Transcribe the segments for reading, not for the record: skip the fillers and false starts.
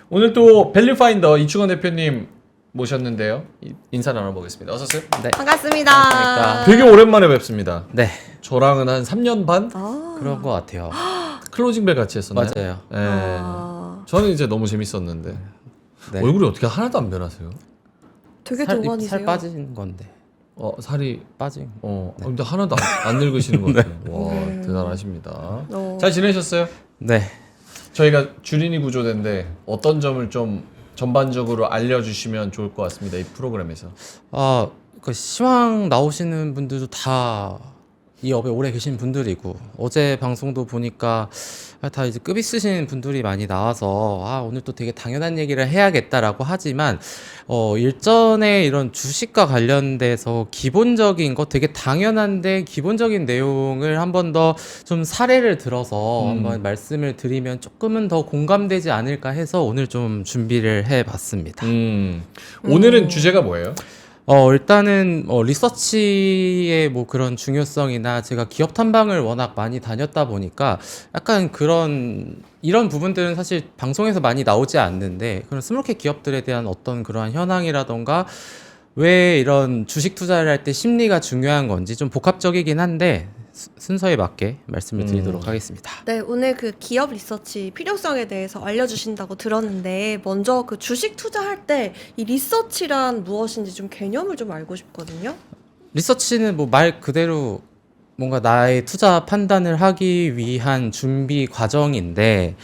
오늘 또 밸류파인더 이충원 대표님 모셨는데요. 인사 나눠보겠습니다. 어서 오세요. 네. 반갑습니다. 반갑습니다. 되게 오랜만에 뵙습니다. 네, 저랑은 한 3년 반 그런 것 같아요. 클로징벨 같이 했었나요? 맞아요. 예. 저는 이제 너무 재밌었는데 네. 얼굴이 어떻게 하나도 안 변하세요? 되게 살 동안이세요. 빠진 건데 살이 빠진. 근데 하나도 안 늙으시는 것 같아요. 와, 네. 대단하십니다. 어. 잘 지내셨어요? 네. 저희가 주린이 구조대인데 어떤 점을 좀 전반적으로 알려주시면 좋을 것 같습니다. 이 프로그램에서. 그 시황 나오시는 분들도 다 이 업에 오래 계신 분들이고 어제 방송도 보니까 다 이제 급 있으신 분들이 많이 나와서 오늘 또 되게 당연한 얘기를 해야겠다라고 하지만 일전에 이런 주식과 관련돼서 기본적인 거 되게 당연한데 기본적인 내용을 한 번 더 좀 사례를 들어서 한번 말씀을 드리면 조금은 더 공감되지 않을까 해서 오늘 좀 준비를 해봤습니다. 오늘은 주제가 뭐예요? 일단은 리서치의 뭐 그런 중요성이나 제가 기업 탐방을 워낙 많이 다녔다 보니까 약간 이런 부분들은 사실 방송에서 많이 나오지 않는데 그런 스몰캡 기업들에 대한 어떤 그러한 현황이라던가 왜 이런 주식 투자를 할 때 심리가 중요한 건지 좀 복합적이긴 한데 순서에 맞게 말씀을 드리도록 하겠습니다. 네, 오늘 그 기업 리서치 필요성에 대해서 알려주신다고 들었는데 먼저 그 주식 투자할 때 이 리서치란 무엇인지 좀 개념을 좀 알고 싶거든요. 리서치는 뭐 말 그대로 뭔가 나의 투자 판단을 하기 위한 준비 과정인데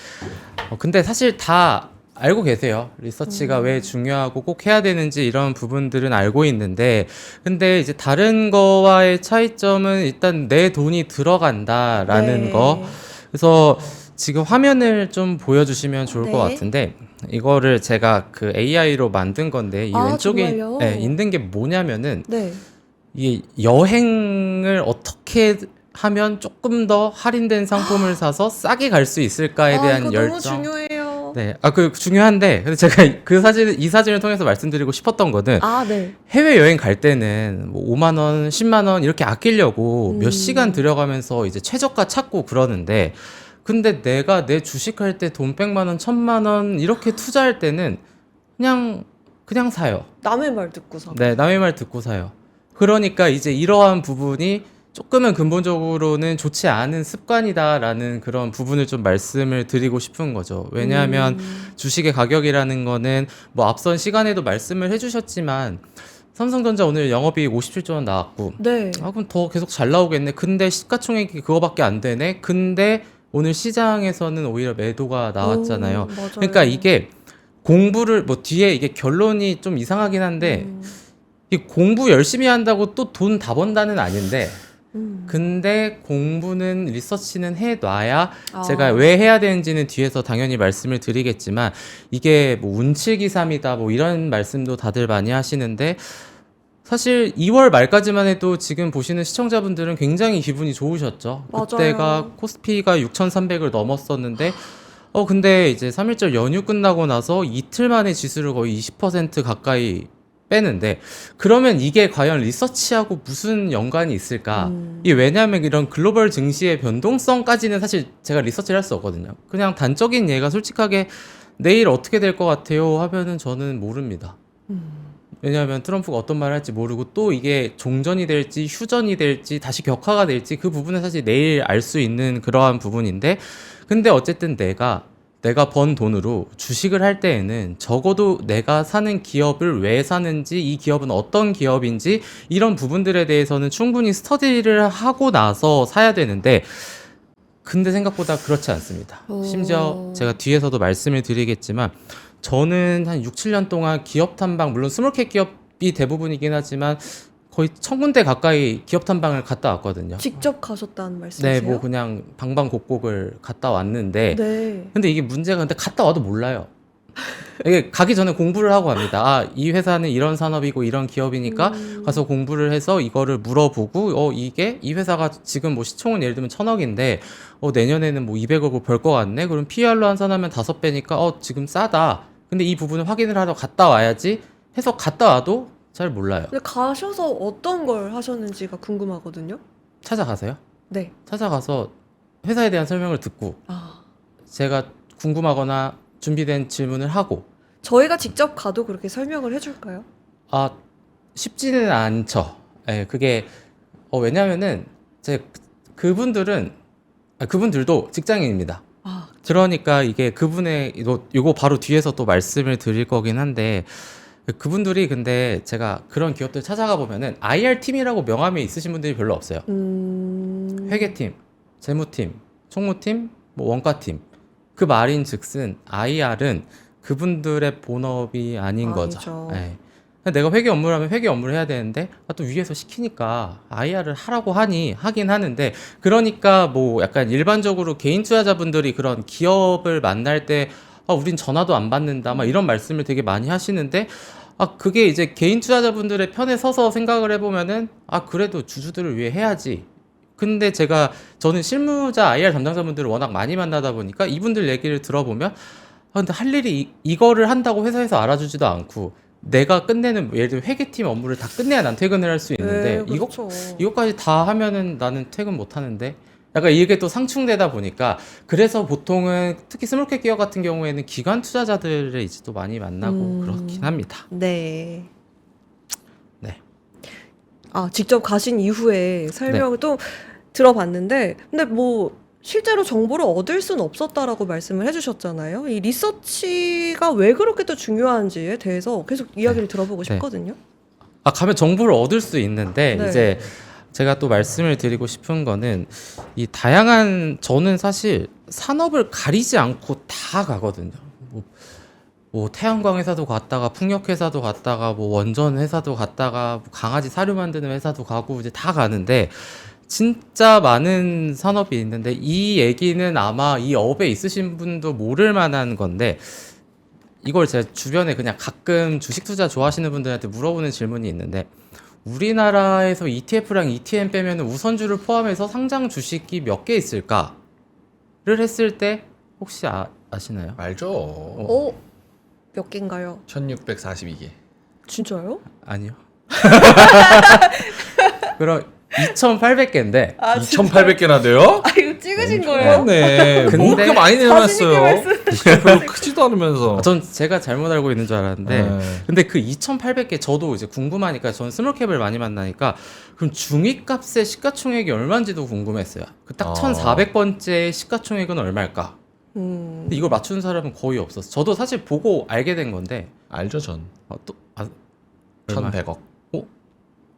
근데 사실 다 알고 계세요. 리서치가 왜 중요하고 꼭 해야 되는지 이런 부분들은 알고 있는데 근데 이제 다른 거와의 차이점은 일단 내 돈이 들어간다라는 네. 거. 그래서 지금 화면을 좀 보여주시면 좋을 것 네. 같은데 이거를 제가 그 AI로 만든 건데 이 왼쪽에 정말요? 있는 게 뭐냐면은 네. 이게 여행을 어떻게 하면 조금 더 할인된 상품을 사서 싸게 갈 수 있을까에 대한 이거 열정. 너무 중요해요. 네, 그 중요한데, 근데 제가 이 사진을 통해서 말씀드리고 싶었던 거는 네. 해외 여행 갈 때는 뭐 5만 원, 10만 원 이렇게 아끼려고 몇 시간 들여가면서 이제 최저가 찾고 그러는데, 근데 내가 내 주식할 때 돈 100만 원, 1000만 원 이렇게 투자할 때는 그냥 사요. 남의 말 듣고 사. 네, 남의 말 듣고 사요. 그러니까 이제 이러한 부분이 조금은 근본적으로는 좋지 않은 습관이다라는 그런 부분을 좀 말씀을 드리고 싶은 거죠. 왜냐하면 주식의 가격이라는 거는 뭐 앞선 시간에도 말씀을 해주셨지만 삼성전자 오늘 영업이익 57조 원 나왔고 네. 그럼 더 계속 잘 나오겠네. 근데 시가총액이 그거밖에 안 되네. 근데 오늘 시장에서는 오히려 매도가 나왔잖아요. 맞아요. 그러니까 이게 공부를 뭐 뒤에 이게 결론이 좀 이상하긴 한데 이 공부 열심히 한다고 또 돈 다 번다는 아닌데 근데 공부는 리서치는 해놔야 제가 왜 해야 되는지는 뒤에서 당연히 말씀을 드리겠지만 이게 뭐 운칠기삼이다 뭐 이런 말씀도 다들 많이 하시는데 사실 2월 말까지만 해도 지금 보시는 시청자분들은 굉장히 기분이 좋으셨죠. 맞아요. 그때가 코스피가 6,300을 넘었었는데 근데 이제 3.1절 연휴 끝나고 나서 이틀 만에 지수를 거의 20% 가까이 빼는데 그러면 이게 과연 리서치하고 무슨 연관이 있을까? 이게 왜냐하면 이런 글로벌 증시의 변동성까지는 사실 제가 리서치를 할 수 없거든요. 그냥 단적인 예가 솔직하게 내일 어떻게 될 것 같아요 하면은 저는 모릅니다. 왜냐하면 트럼프가 어떤 말을 할지 모르고 또 이게 종전이 될지 휴전이 될지 다시 격화가 될지 그 부분은 사실 내일 알 수 있는 그러한 부분인데 근데 어쨌든 내가 번 돈으로 주식을 할 때에는 적어도 내가 사는 기업을 왜 사는지 이 기업은 어떤 기업인지 이런 부분들에 대해서는 충분히 스터디를 하고 나서 사야 되는데 근데 생각보다 그렇지 않습니다. 심지어 제가 뒤에서도 말씀을 드리겠지만 저는 한 6, 7년 동안 기업 탐방 물론 스몰캡 기업이 대부분이긴 하지만 거의 1000군데 가까이 기업 탐방을 갔다 왔거든요. 직접 가셨다는 말씀이세요? 네, 뭐 그냥 방방곡곡을 갔다 왔는데 네. 근데 이게 문제가 근데 갔다 와도 몰라요. 이게 가기 전에 공부를 하고 갑니다. 이 회사는 이런 산업이고 이런 기업이니까 가서 공부를 해서 이거를 물어보고 이게 이 회사가 지금 뭐 시총은 예를 들면 1000억인데 내년에는 뭐 200억을 벌 것 같네. 그럼 PR로 환산하면 5배니까 지금 싸다. 근데 이 부분을 확인을 하러 갔다 와야지 해서 갔다 와도 잘 몰라요. 근데 가셔서 어떤 걸 하셨는지가 궁금하거든요. 찾아가세요. 네. 찾아가서 회사에 대한 설명을 듣고 제가 궁금하거나 준비된 질문을 하고 저희가 직접 가도 그렇게 설명을 해줄까요? 쉽지는 않죠. 예, 그게 왜냐면은 그분들도 직장인입니다. 아, 그러니까 이게 요거 바로 뒤에서 또 말씀을 드릴 거긴 한데 그분들이 근데 제가 그런 기업들 찾아가 보면은 IR 팀이라고 명함이 있으신 분들이 별로 없어요. 회계팀, 재무팀, 총무팀, 뭐 원가팀. 그 말인즉슨 IR은 그분들의 본업이 아닌 거죠. 아니죠. 예. 내가 회계 업무를 하면 회계 업무를 해야 되는데 또 위에서 시키니까 IR을 하라고 하긴 하는데 그러니까 뭐 약간 일반적으로 개인 투자자분들이 그런 기업을 만날 때 우린 전화도 안 받는다 막 이런 말씀을 되게 많이 하시는데 그게 이제 개인 투자자분들의 편에 서서 생각을 해보면은 그래도 주주들을 위해 해야지. 근데 저는 실무자 IR 담당자분들을 워낙 많이 만나다 보니까 이분들 얘기를 들어보면 근데 할 일이 이거를 한다고 회사에서 알아주지도 않고 내가 끝내는 예를 들어 회계팀 업무를 다 끝내야 난 퇴근을 할 수 있는데 네, 그렇죠. 이것까지 다 하면은 나는 퇴근 못 하는데 약간 이게 또 상충되다 보니까 그래서 보통은 특히 스몰캡 기업 같은 경우에는 기관 투자자들을 이제 또 많이 만나고 그렇긴 합니다. 네. 네. 직접 가신 이후에 설명을 또 들어봤는데, 근데 뭐, 실제로 정보를 얻을 수는 없었다라고 말씀을 해주셨잖아요. 이 리서치가 왜 그렇게 또 중요한지에 대해서 계속 이야기를 들어보고 싶거든요. 가면 정보를 얻을 수 있는데 네. 이제 제가 또 말씀을 드리고 싶은 거는 이 다양한 저는 사실 산업을 가리지 않고 다 가거든요. 뭐 태양광 회사도 갔다가 풍력 회사도 갔다가 뭐 원전 회사도 갔다가 뭐 강아지 사료 만드는 회사도 가고 이제 다 가는데 진짜 많은 산업이 있는데 이 얘기는 아마 이 업에 있으신 분도 모를 만한 건데 이걸 제 주변에 그냥 가끔 주식 투자 좋아하시는 분들한테 물어보는 질문이 있는데 우리나라에서 ETF랑 ETN 빼면 우선주를 포함해서 상장 주식이 몇 개 있을까를 했을 때 혹시 아시나요? 알죠. 몇 개인가요? 1642개. 진짜요? 아니요. 그럼 2,800개인데 2,800개나 돼요? 이거 찍으신 거예요? 네. 근데 뭐 그렇게 많이 자신 있게 내놨어요. 별로 크지도 않으면서. 전 제가 잘못 알고 있는 줄 알았는데 네. 근데 그 2,800개 저도 이제 궁금하니까 저는 스몰캡을 많이 만나니까 그럼 중위값의 시가총액이 얼마인지도 궁금했어요. 그 딱 1,400번째 시가총액은 얼마일까? 근데 이걸 맞추는 사람은 거의 없었어. 저도 사실 보고 알게 된 건데 알죠, 전. 얼마? 1,100억.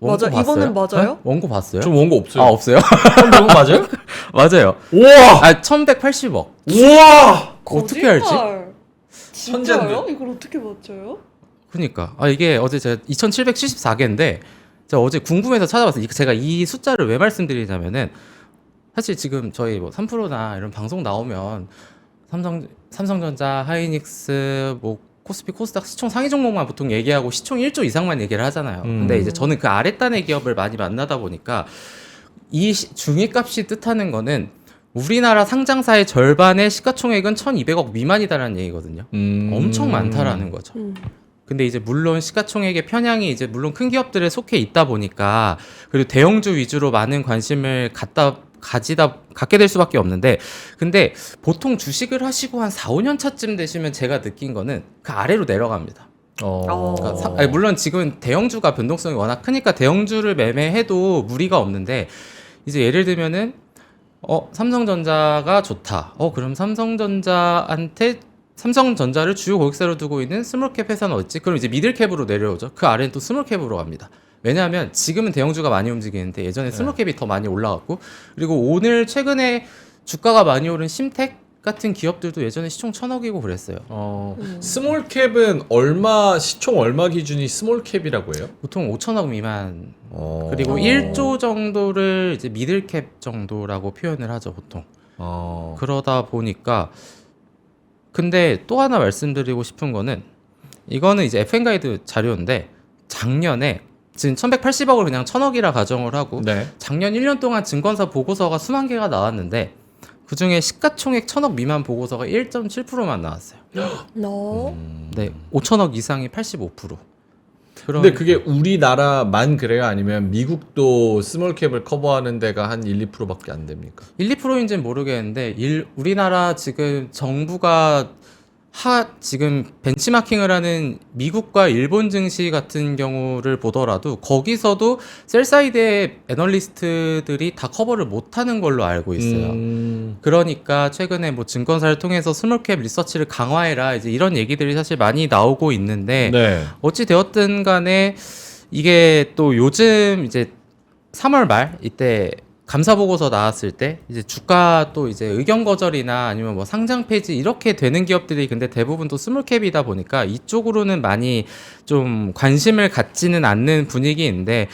원고 맞아, 이거는 봤어요? 맞아요? 네? 원고 봤어요? 좀 원고 없어요. 없어요? 1,100억 맞아요? 맞아요. 우와! 1,180억. 우와! 어떻게 알지? 진짜요? 천재인데. 이걸 어떻게 맞춰요? 그러니까 이게 어제 제가 2,774개인데 제가 어제 궁금해서 찾아봤어요. 제가 이 숫자를 왜 말씀드리냐면은 사실 지금 저희 뭐 3프로나 이런 방송 나오면 삼성전자, 하이닉스, 뭐 코스피, 코스닥 시총 상위 종목만 보통 얘기하고 시총 1조 이상만 얘기를 하잖아요. 근데 이제 저는 그 아랫단의 기업을 많이 만나다 보니까 이 중위값이 뜻하는 거는 우리나라 상장사의 절반의 시가총액은 1,200억 미만이다라는 얘기거든요. 엄청 많다라는 거죠. 근데 이제 물론 시가총액의 편향이 이제 물론 큰 기업들에 속해 있다 보니까 그리고 대형주 위주로 많은 관심을 갖게 될 수밖에 없는데 근데 보통 주식을 하시고 한 4, 5년 차쯤 되시면 제가 느낀 거는 그 아래로 내려갑니다. 그러니까 물론 지금 대형주가 변동성이 워낙 크니까 대형주를 매매해도 무리가 없는데 이제 예를 들면은 삼성전자가 좋다. 그럼 삼성전자를 주요 고객사로 두고 있는 스몰캡 회사는 어딨지? 그럼 이제 미들캡으로 내려오죠. 그 아래는 또 스몰캡으로 갑니다. 왜냐하면 지금은 대형주가 많이 움직이는데 예전에 스몰캡이 더 많이 올라갔고 그리고 최근에 주가가 많이 오른 심텍 같은 기업들도 예전에 시총 1,000억이고 그랬어요. 스몰캡은 시총 얼마 기준이 스몰캡이라고 해요? 보통 5,000억 미만 그리고 1조 정도를 이제 미들캡 정도라고 표현을 하죠 보통. 그러다 보니까 근데 또 하나 말씀드리고 싶은 거는 이거는 이제 FN 가이드 자료인데 작년에 지금 1,180억을 그냥 1,000억이라 가정을 하고 작년 1년 동안 증권사 보고서가 수만 개가 나왔는데 그중에 시가총액 1,000억 미만 보고서가 1.7%만 나왔어요. 네, 5,000억 이상이 85%. 근데 그게 우리나라만 그래요? 아니면 미국도 스몰캡을 커버하는 데가 한 1, 2%밖에 안 됩니까? 1, 2%인지는 모르겠는데 우리나라 지금 정부가 지금 벤치마킹을 하는 미국과 일본 증시 같은 경우를 보더라도 거기서도 셀사이드의 애널리스트들이 다 커버를 못하는 걸로 알고 있어요. 그러니까 최근에 뭐 증권사를 통해서 스몰캡 리서치를 강화해라 이제 이런 얘기들이 사실 많이 나오고 있는데 네. 어찌 되었든 간에 이게 또 요즘 이제 3월 말 이때 감사 보고서 나왔을 때 이제 주가 또 이제 의견 거절이나 아니면 뭐 상장 폐지 이렇게 되는 기업들이 근데 대부분 또 스몰캡이다 보니까 이쪽으로는 많이 좀 관심을 갖지는 않는 분위기인데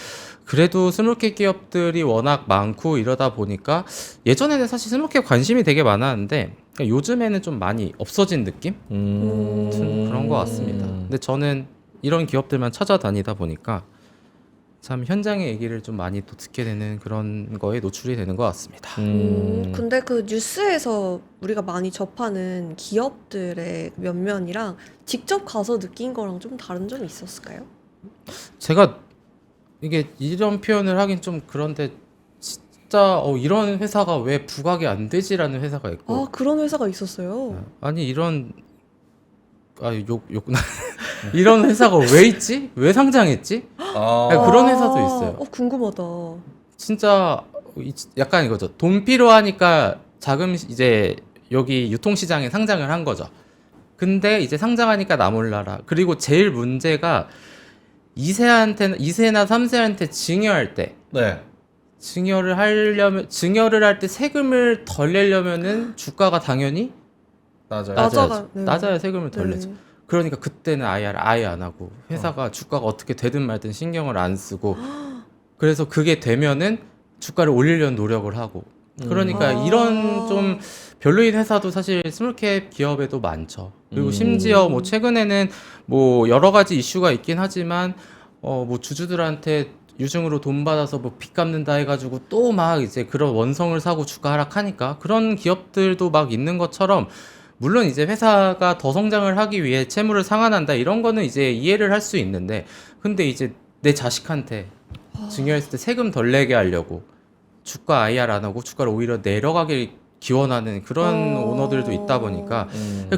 그래도 스몰캡 기업들이 워낙 많고 이러다 보니까 예전에는 사실 스몰캡 관심이 되게 많았는데 요즘에는 좀 많이 없어진 느낌? 그런 것 같습니다. 근데 저는 이런 기업들만 찾아다니다 보니까 참 현장의 얘기를 좀 많이 또 듣게 되는 그런 거에 노출이 되는 것 같습니다. 근데 그 뉴스에서 우리가 많이 접하는 기업들의 면면이랑 직접 가서 느낀 거랑 좀 다른 점이 있었을까요? 제가 이게 이런 표현을 하긴 좀 그런데 진짜 이런 회사가 왜 부각이 안 되지라는 회사가 있고 아, 그런 회사가 있었어요. 아니 이런 이런 회사가 왜 있지? 왜 상장했지? 그런 회사도 있어요. 궁금하다. 진짜 약간 이거죠. 돈 필요하니까 자금 이제 여기 유통시장에 상장을 한 거죠. 근데 이제 상장하니까 나 몰라라. 그리고 제일 문제가 2세나 3세한테 증여할 때 네. 증여를 할 때 세금을 덜 내려면은 주가가 당연히 맞아요. 낮아야 세금을 덜 내죠. 그러니까 그때는 아예 안 하고 회사가 주가가 어떻게 되든 말든 신경을 안 쓰고 그래서 그게 되면은 주가를 올리려는 노력을 하고 그러니까 이런 좀 별로인 회사도 사실 스몰캡 기업에도 많죠. 그리고 심지어 뭐 최근에는 뭐 여러 가지 이슈가 있긴 하지만 뭐 주주들한테 유증으로 돈 받아서 뭐 빚 갚는다 해가지고 또 막 이제 그런 원성을 사고 주가 하락하니까 그런 기업들도 막 있는 것처럼 물론 이제 회사가 더 성장을 하기 위해 채무를 상환한다 이런 거는 이제 이해를 할 수 있는데 근데 이제 내 자식한테 증여했을 때 세금 덜 내게 하려고 주가 IR 안 하고 주가를 오히려 내려가길 기원하는 그런 오너들도 있다 보니까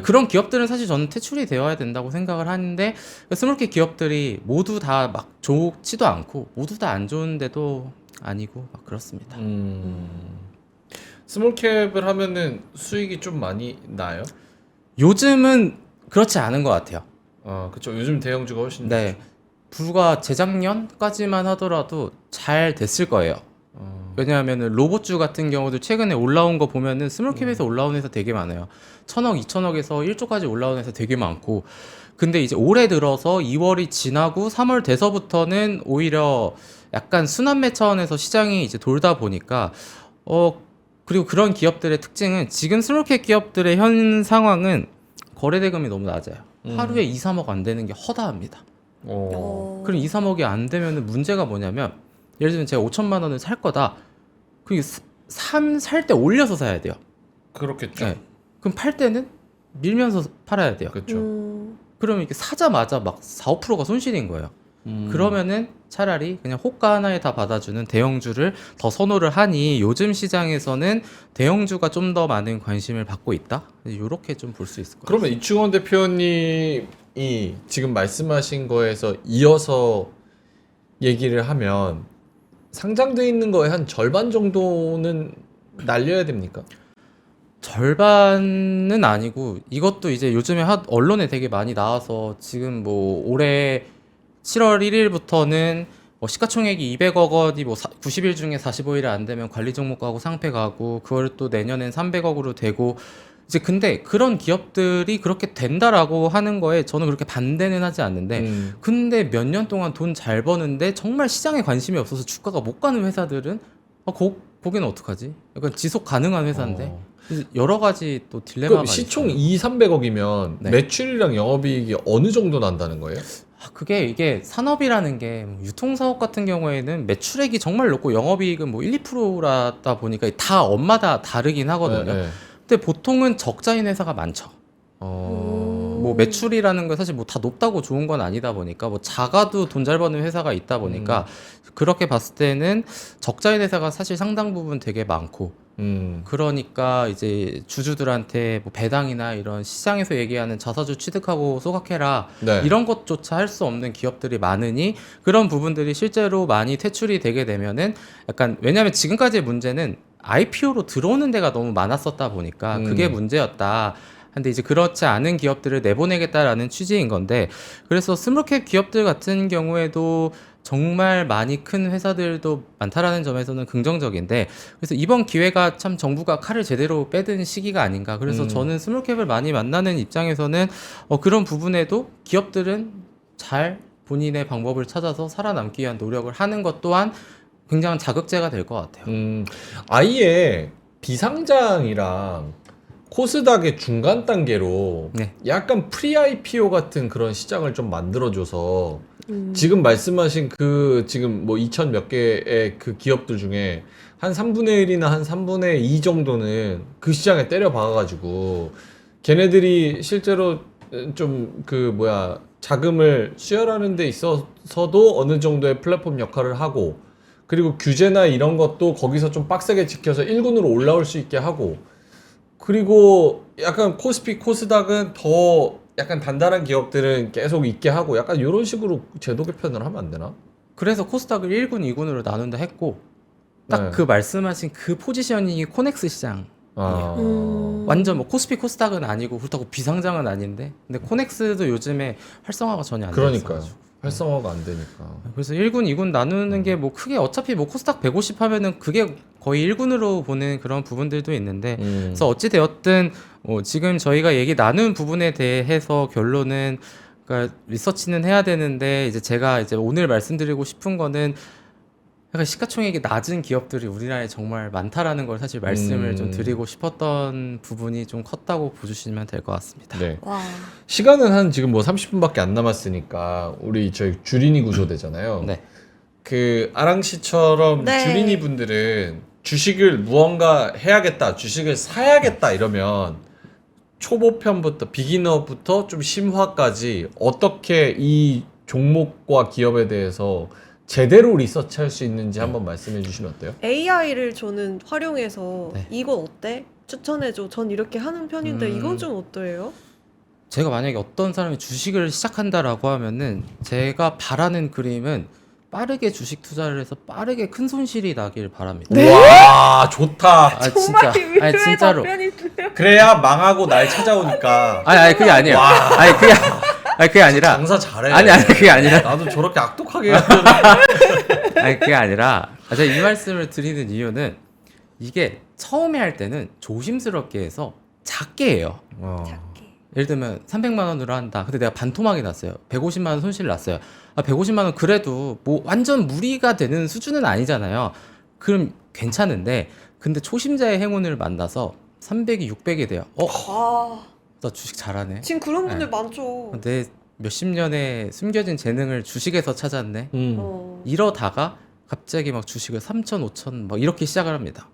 그런 기업들은 사실 저는 퇴출이 되어야 된다고 생각을 하는데 스몰캡 기업들이 모두 다 막 좋지도 않고 모두 다 안 좋은데도 아니고 막 그렇습니다. 스몰캡을 하면은 수익이 좀 많이 나요? 요즘은 그렇지 않은 것 같아요. 그쵸. 요즘 대형주가 훨씬 네. 불과 재작년까지만 하더라도 잘 됐을 거예요. 왜냐하면 로봇주 같은 경우도 최근에 올라온 거 보면은 스몰캡에서 올라온 회사 되게 많아요. 1,000억, 2,000억에서 1조까지 올라온 회사 되게 많고. 근데 이제 올해 들어서 2월이 지나고 3월 돼서부터는 오히려 약간 순환매 차원에서 시장이 이제 돌다 보니까 그리고 그런 기업들의 특징은 지금 스몰캡 기업들의 현 상황은 거래 대금이 너무 낮아요. 하루에 2, 3억 안 되는 게 허다합니다. 그럼 2, 3억이 안 되면 문제가 뭐냐면 예를 들면 제가 5천만 원을 살 거다. 그럼 살 때 올려서 사야 돼요. 그렇겠죠. 네. 그럼 팔 때는 밀면서 팔아야 돼요. 그렇죠. 그러면 이게 사자마자 막 4, 5%가 손실인 거예요. 그러면은 차라리 그냥 호가 하나에 다 받아주는 대형주를 더 선호를 하니 요즘 시장에서는 대형주가 좀 더 많은 관심을 받고 있다. 이렇게 좀 볼 수 있을 것 같아요. 그러면 이충원 대표님이 지금 말씀하신 거에서 이어서 얘기를 하면 상장돼 있는 거에 한 절반 정도는 날려야 됩니까? 절반은 아니고 이것도 이제 요즘에 언론에 되게 많이 나와서 지금 뭐 올해 7월 1일부터는 뭐 시가총액이 200억 원이 뭐 90일 중에 45일이 안 되면 관리 종목 가고 상패 가고 그걸 또 내년엔 300억으로 되고 이제 근데 그런 기업들이 그렇게 된다라고 하는 거에 저는 그렇게 반대는 하지 않는데 근데 몇 년 동안 돈 잘 버는데 정말 시장에 관심이 없어서 주가가 못 가는 회사들은 거기는 어떡하지? 약간 지속 가능한 회사인데 여러 가지 또 딜레마가 그럼 시총 있어요. 2,300억이면 네. 매출이랑 영업이익이 어느 정도 난다는 거예요? 이게 산업이라는 게 유통사업 같은 경우에는 매출액이 정말 높고 영업이익은 뭐 1, 2%라다 보니까 다 업마다 다르긴 하거든요. 네. 근데 보통은 적자인 회사가 많죠. 뭐 매출이라는 거 사실 뭐 다 높다고 좋은 건 아니다 보니까 뭐 작아도 돈 잘 버는 회사가 있다 보니까 그렇게 봤을 때는 적자인 회사가 사실 상당 부분 되게 많고 그러니까 이제 주주들한테 뭐 배당이나 이런 시장에서 얘기하는 자사주 취득하고 소각해라 네. 이런 것조차 할 수 없는 기업들이 많으니 그런 부분들이 실제로 많이 퇴출이 되게 되면은 약간 왜냐하면 지금까지의 문제는 IPO로 들어오는 데가 너무 많았었다 보니까 그게 문제였다. 근데 이제 그렇지 않은 기업들을 내보내겠다라는 취지인 건데 그래서 스몰캡 기업들 같은 경우에도 정말 많이 큰 회사들도 많다라는 점에서는 긍정적인데 그래서 이번 기회가 참 정부가 칼을 제대로 빼든 시기가 아닌가 그래서 저는 스몰캡을 많이 만나는 입장에서는 그런 부분에도 기업들은 잘 본인의 방법을 찾아서 살아남기 위한 노력을 하는 것 또한 굉장한 자극제가 될 것 같아요. 아예 비상장이랑 코스닥의 중간 단계로 네. 약간 프리 IPO 같은 그런 시장을 좀 만들어줘서 음. 지금 말씀하신 그 지금 뭐 2천 몇 개의 그 기업들 중에 한 3분의 1이나 한 3분의 2 정도는 그 시장에 때려 박아가지고 걔네들이 실제로 좀 그 뭐야 자금을 수혈하는 데 있어서도 어느 정도의 플랫폼 역할을 하고 그리고 규제나 이런 것도 거기서 좀 빡세게 지켜서 1군으로 올라올 수 있게 하고 그리고 약간 코스피, 코스닥은 더 약간 단단한 기업들은 계속 있게 하고 약간 이런 식으로 제도 개편을 하면 안 되나? 그래서 코스닥을 1군, 2군으로 나눈다 했고 딱 네. 그 말씀하신 그 포지셔닝이 코넥스 시장 완전 뭐 코스피 코스닥은 아니고 그렇다고 비상장은 아닌데 근데 코넥스도 요즘에 활성화가 전혀 안 되어 그러니까요. 있어가지고 활성화가 안 되니까. 그래서 1군, 2군 나누는 게 뭐 크게 어차피 뭐 코스닥 150 하면은 그게 거의 1군으로 보는 그런 부분들도 있는데 그래서 어찌 되었든 지금 저희가 얘기 나눈 부분에 대해서 결론은 그러니까 리서치는 해야 되는데 이제 제가 이제 오늘 말씀드리고 싶은 거는 약간 시가총액이 낮은 기업들이 우리나라에 정말 많다라는 걸 사실 말씀을 좀 드리고 싶었던 부분이 좀 컸다고 보주시면 될 것 같습니다. 네. 와. 시간은 한 지금 뭐 30분밖에 안 남았으니까 우리 저희 주린이 구조되잖아요. 네. 그 아랑 씨처럼 네. 주린이 분들은 주식을 무언가 해야겠다, 주식을 사야겠다 이러면 초보편부터 비기너부터 좀 심화까지 어떻게 이 종목과 기업에 대해서 제대로 리서치할 수 있는지 한번 말씀해 주시면 어때요? AI를 저는 활용해서 네. 이건 어때? 추천해줘. 전 이렇게 하는 편인데 이건 좀 어때요? 제가 만약에 어떤 사람이 주식을 시작한다라고 하면은 제가 바라는 그림은 빠르게 주식 투자를 해서 빠르게 큰 손실이 나길 바랍니다. 와 좋다. 아 진짜, 아니 진짜로. 그래야 망하고 날 찾아오니까. 아니 그게 아니에요. 와. 아니 그게 아니라. 장사 잘해. 아니 그게 아니라. 나도 저렇게 악독하게 해야 되는. 아니 그게 아니라 제가 이 말씀을 드리는 이유는 이게 처음에 할 때는 조심스럽게 해서 작게 해요. 예를 들면 300만 원으로 한다. 근데 내가 반토막이 났어요. 150만 원 손실 났어요. 150만 원 그래도 뭐 완전 무리가 되는 수준은 아니잖아요. 그럼 괜찮은데 근데 초심자의 행운을 만나서 300이 600이 돼요. 아, 나 주식 잘하네. 지금 그런 분들 네. 많죠. 내 몇십 년의 숨겨진 재능을 주식에서 찾았네. 이러다가 갑자기 막 주식을 3천, 5천 막 이렇게 시작을 합니다.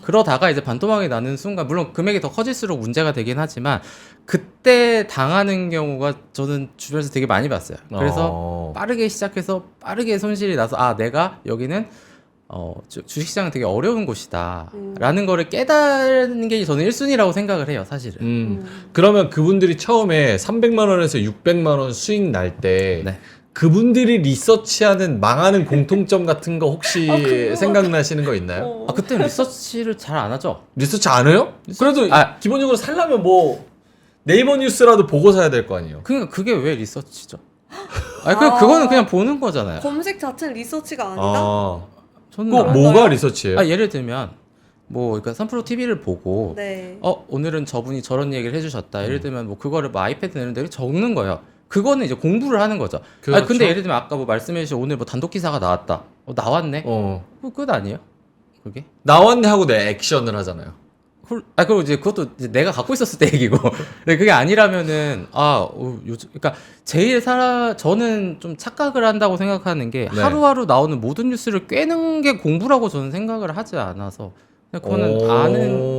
그러다가 이제 반토막이 나는 순간 물론 금액이 더 커질수록 문제가 되긴 하지만 그때 당하는 경우가 저는 주변에서 되게 많이 봤어요. 그래서 빠르게 시작해서 빠르게 손실이 나서 내가 여기는 주식시장은 되게 어려운 곳이다 라는 거를 깨닫는 게 저는 1순위라고 생각을 해요 사실은. 그러면 그분들이 처음에 300만 원에서 600만 원 수익 날 때 네. 그분들이 리서치하는 망하는 공통점 같은 거 혹시 생각나시는 거 있나요? 그때 리서치를 잘 안 하죠. 리서치 안 해요? 그래도 기본적으로 살려면 뭐 네이버 뉴스라도 보고 사야 될 거 아니에요? 그러니까 그게 왜 리서치죠? 그거는 그냥 보는 거잖아요. 검색 자체는 리서치가 아니다? 저는 꼭 뭐가 리서치예요? 예를 들면 뭐 그러니까 3프로 TV를 보고 네. 오늘은 저분이 저런 얘기를 해주셨다. 예를 들면 뭐 그거를 뭐 아이패드 내는데 적는 거예요. 그거는 이제 공부를 하는 거죠. 그렇죠. 근데 예를 들면 아까 뭐 말씀해주신 오늘 뭐 단독 기사가 나왔다. 나왔네. 끝 아니에요? 그게? 나왔네 하고 내 액션을 하잖아요. 그리고 이제 그것도 이제 내가 갖고 있었을 때 얘기고. 근데 그게 아니라면은 요즘 그러니까 저는 좀 착각을 한다고 생각하는 게 네. 하루하루 나오는 모든 뉴스를 꿰는 게 공부라고 저는 생각을 하지 않아서 그거는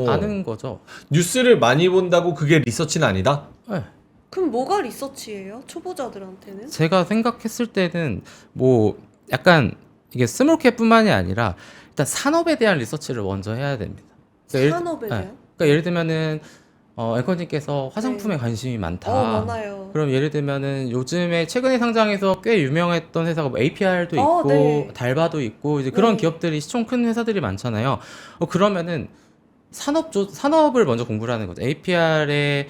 아는 거죠. 뉴스를 많이 본다고 그게 리서치는 아니다? 네. 그럼 뭐가 리서치예요? 초보자들한테는? 제가 생각했을 때는 뭐 약간 이게 스몰캡뿐만이 아니라 일단 산업에 대한 리서치를 먼저 해야 됩니다. 산업에 예. 대한? 그러니까 예를 들면은 앵커님께서 화장품에 관심이 많다. 많아요. 그럼 예를 들면은 요즘에 최근에 상장해서 꽤 유명했던 회사가 뭐 APR도 있고 네. 달바도 있고 이제 그런 네. 기업들이 시총 큰 회사들이 많잖아요. 그러면은 산업을 먼저 공부를 하는 거죠. APR의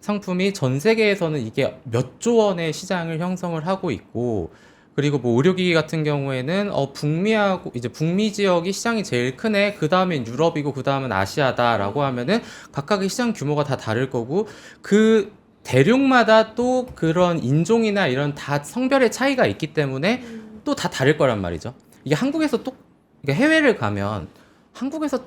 상품이 전 세계에서는 이게 몇 조 원의 시장을 형성을 하고 있고, 그리고 뭐 의료기기 같은 경우에는 북미하고 이제 북미 지역이 시장이 제일 크네. 그 다음엔 유럽이고 그 다음은 아시아다라고 하면은 각각의 시장 규모가 다 다를 거고, 그 대륙마다 또 그런 인종이나 이런 다 성별의 차이가 있기 때문에 또 다 다를 거란 말이죠. 이게 한국에서 또 그러니까 해외를 가면 한국에서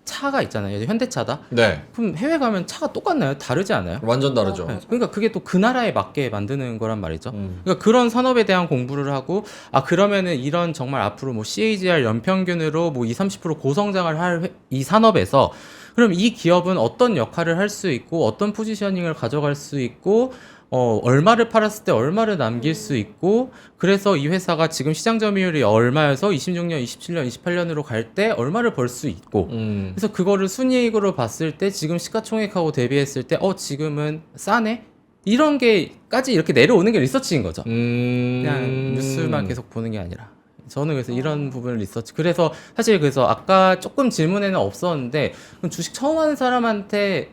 차가 있잖아요. 현대차다. 네, 그럼 해외 가면 차가 똑같나요? 다르지 않아요? 완전 다르죠. 맞아요. 네. 그러니까 그게 또 그 나라에 맞게 만드는 거란 말이죠. 음. 그러니까 그런 산업에 대한 공부를 하고, 그러면은 이런 정말 앞으로 뭐 CAGR 연평균으로 뭐 20-30% 고성장을 할 이 산업에서 그럼 이 기업은 어떤 역할을 할 수 있고 어떤 포지셔닝을 가져갈 수 있고 얼마를 팔았을 때 얼마를 남길 수 있고, 그래서 이 회사가 지금 시장 점유율이 얼마여서 26년, 27년, 28년으로 갈 때 얼마를 벌 수 있고, 그래서 그거를 순이익으로 봤을 때 지금 시가총액하고 대비했을 때 지금은 싸네? 이런 게까지 이렇게 내려오는 게 리서치인 거죠. 그냥 뉴스만 계속 보는 게 아니라. 저는 그래서 이런 부분을 리서치. 그래서 사실 그래서 아까 조금 질문에는 없었는데, 그럼 주식 처음 하는 사람한테는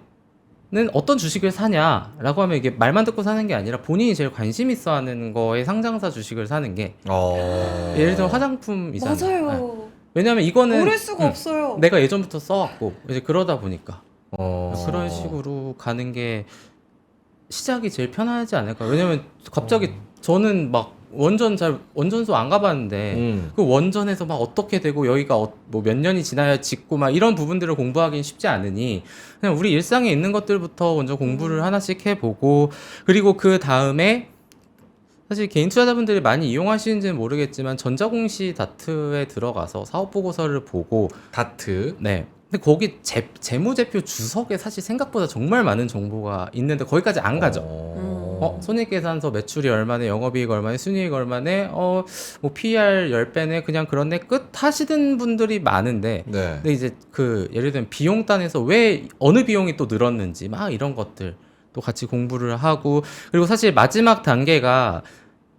어떤 주식을 사냐라고 하면 이게 말만 듣고 사는 게 아니라 본인이 제일 관심 있어 하는 거에 상장사 주식을 사는 게, 예를 들어 화장품이잖아요. 네. 맞아요. 왜냐면 이거는 모를 수가 없어요. 내가 예전부터 써왔고 이제 그러다 보니까 어. 그런 식으로 가는 게 시작이 제일 편하지 않을까. 왜냐면 갑자기 저는 막 원전소 안 가봤는데 그 원전에서 막 어떻게 되고 여기가 뭐 몇 년이 지나야 짓고 막 이런 부분들을 공부하기는 쉽지 않으니 그냥 우리 일상에 있는 것들부터 먼저 공부를 하나씩 해보고, 그리고 그 다음에 사실 개인 투자자분들이 많이 이용하시는지는 모르겠지만 전자공시 다트에 들어가서 사업보고서를 보고, 다트. 네. 근데 거기 재무제표 주석에 사실 생각보다 정말 많은 정보가 있는데 거기까지 안 가죠. 손익계산서 매출이 얼마네, 영업이익 얼마네, 순이익 얼마네, 뭐 PER 10배네, 그냥 그렇네, 끝 하시는 분들이 많은데, 네. 근데 이제 예를 들면 비용단에서 왜 어느 비용이 또 늘었는지 막 이런 것들 또 같이 공부를 하고, 그리고 사실 마지막 단계가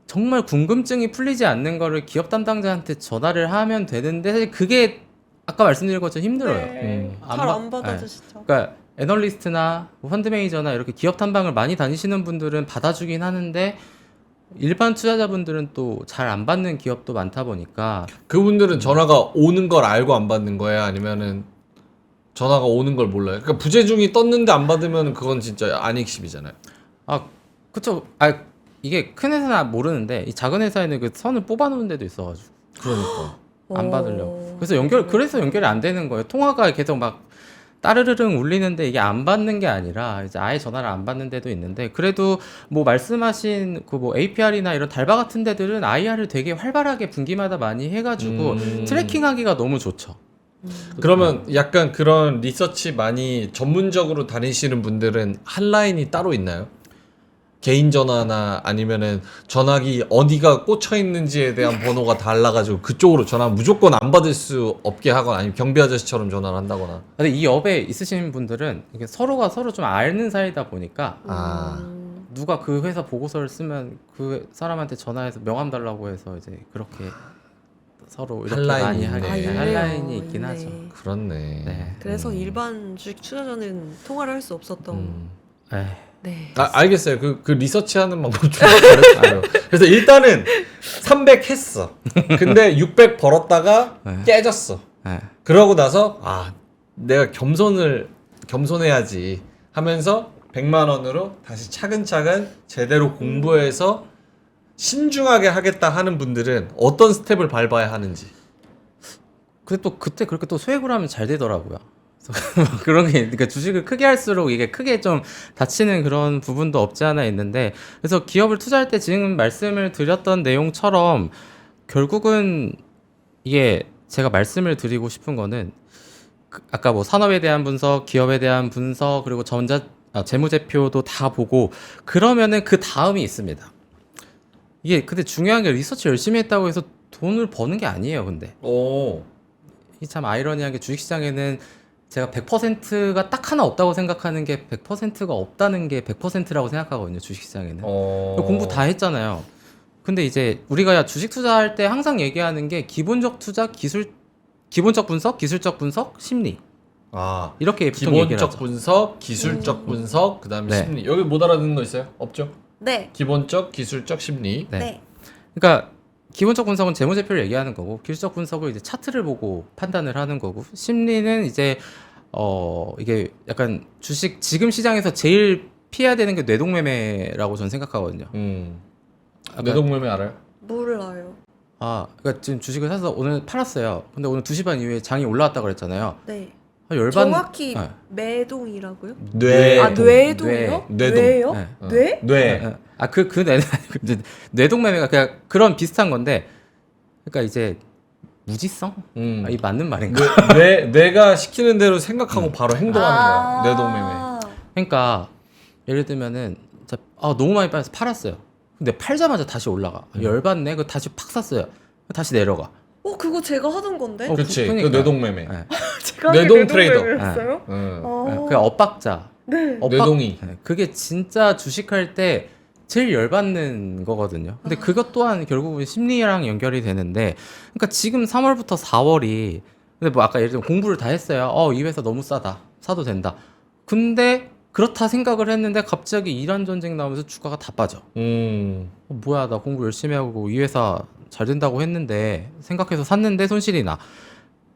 정말 궁금증이 풀리지 않는 거를 기업 담당자한테 전화를 하면 되는데, 사실 그게 아까 말씀드린 것처럼 힘들어요. 네. 안 잘 받- 안 받아주시죠. 그러니까 애널리스트나 뭐 펀드 매니저나 이렇게 기업 탐방을 많이 다니시는 분들은 받아주긴 하는데, 일반 투자자분들은 또 잘 안 받는 기업도 많다 보니까 그분들은 전화가 오는 걸 알고 안 받는 거예요? 아니면은 전화가 오는 걸 몰라요? 그러니까 부재중이 떴는데 안 받으면 그건 진짜 안익십이잖아요. 그쵸. 이게 큰 회사는 모르는데 이 작은 회사에는 그 선을 뽑아놓은 데도 있어가지고 그러니까. 안 받으려고. 그래서 연결이 안 되는 거예요. 통화가 계속 막 따르르릉 울리는데 이게 안 받는 게 아니라 이제 아예 전화를 안 받는 데도 있는데, 그래도 뭐 말씀하신 그 뭐 APR이나 이런 달바 같은 데들은 IR을 되게 활발하게 분기마다 많이 해가지고 트래킹하기가 너무 좋죠. 그러면 약간 그런 리서치 많이 전문적으로 다니시는 분들은 한 라인이 따로 있나요? 개인 전화나 아니면은 전화기 어디가 꽂혀 있는지에 대한 번호가 달라가지고 그쪽으로 전화 무조건 안 받을 수 없게 하거나 아니면 경비 아저씨처럼 전화를 한다거나. 근데 이 업에 있으신 분들은 이게 서로가 서로 좀 아는 사이다 보니까 누가 그 회사 보고서를 쓰면 그 사람한테 전화해서 명함 달라고 해서 이제 그렇게 서로 이렇게 한 라인이 많이 있네. 하게 있네요. 한 라인이 있긴 있네. 하죠. 그렇네. 네. 그래서 일반 주식 투자자는 통화를 할 수 없었던. 에이. 네. 알겠어요. 그 리서치 하는 방법 졸라 잘했어요. 그래서 일단은 300 했어. 근데 600 벌었다가 네. 깨졌어. 네. 그러고 나서 내가 겸손해야지 하면서 100만 원으로 다시 차근차근 제대로 공부해서 신중하게 하겠다 하는 분들은 어떤 스텝을 밟아야 하는지. 근데 또 그때 그렇게 또 수익을 하면 잘 되더라고요. 그래서 그런 게, 그러니까 주식을 크게 할수록 이게 크게 좀 다치는 그런 부분도 없지 않아 있는데, 그래서 기업을 투자할 때 지금 말씀을 드렸던 내용처럼 결국은 이게 제가 말씀을 드리고 싶은 거는 아까 뭐 산업에 대한 분석, 기업에 대한 분석, 그리고 재무제표도 다 보고 그러면은 그 다음이 있습니다. 이게 근데 중요한 게 리서치 열심히 했다고 해서 돈을 버는 게 아니에요. 근데 오. 이 참 아이러니하게 주식시장에는 제가 100%가 딱 하나 없다고 생각하는 게 100%가 없다는 게 100%라고 생각하거든요. 주식시장에는. 공부 다 했잖아요. 근데 이제 우리가 주식 투자할 때 항상 얘기하는 게 기본적 투자, 기본적 분석, 기술적 분석, 심리. 아, 이렇게 보통 얘기를 기본적 하죠. 분석, 기술적 분석, 그다음에 네. 심리. 여기 못 알아듣는 거 있어요? 없죠? 네. 기본적, 기술적, 심리. 네. 네. 그러니까 기본적 분석은 재무제표를 얘기하는 거고, 기술적 분석은 이제 차트를 보고 판단을 하는 거고, 심리는 이제 이게 약간 주식 지금 시장에서 제일 피해야 되는 게 뇌동매매라고 저는 생각하거든요. 약간- 뇌동매매 알아요? 몰라요. 그러니까 지금 주식을 사서 오늘 팔았어요. 근데 오늘 2시 반 이후에 장이 올라왔다 그랬잖아요. 네. 열반 정확히 네. 매동이라고요? 뇌. 아, 뇌동이요? 뇌동. 뇌요? 네. 뇌? 뇌. 그 뇌는 아니고 이제 뇌동매매가 그냥 그런 비슷한 건데, 그러니까 이제 무지성? 이 맞는 말인가? 뇌가 시키는 대로 생각하고 바로 행동하는 거야. 뇌동매매. 그러니까 예를 들면은 진짜 너무 많이 빠져서 팔았어요. 근데 팔자마자 다시 올라가. 열받네. 그 다시 팍 샀어요. 다시 내려가. 그거 제가 하던 건데? 그렇지. 그 그러니까. 뇌동매매. 네. 제가 뇌동 트레이더. 했어요? 그냥 엇박자. 네. 뇌동이. 그게 진짜 주식할 때 제일 열받는 거거든요. 근데 그것 또한 결국은 심리랑 연결이 되는데, 그러니까 지금 3월부터 4월이, 근데 뭐 아까 예를 들면 공부를 다 했어요. 이 회사 너무 싸다. 사도 된다. 근데 그렇다 생각을 했는데 갑자기 이란 전쟁 나오면서 주가가 다 빠져. 뭐야, 나 공부 열심히 하고 이 회사 잘 된다고 했는데 생각해서 샀는데 손실이 나.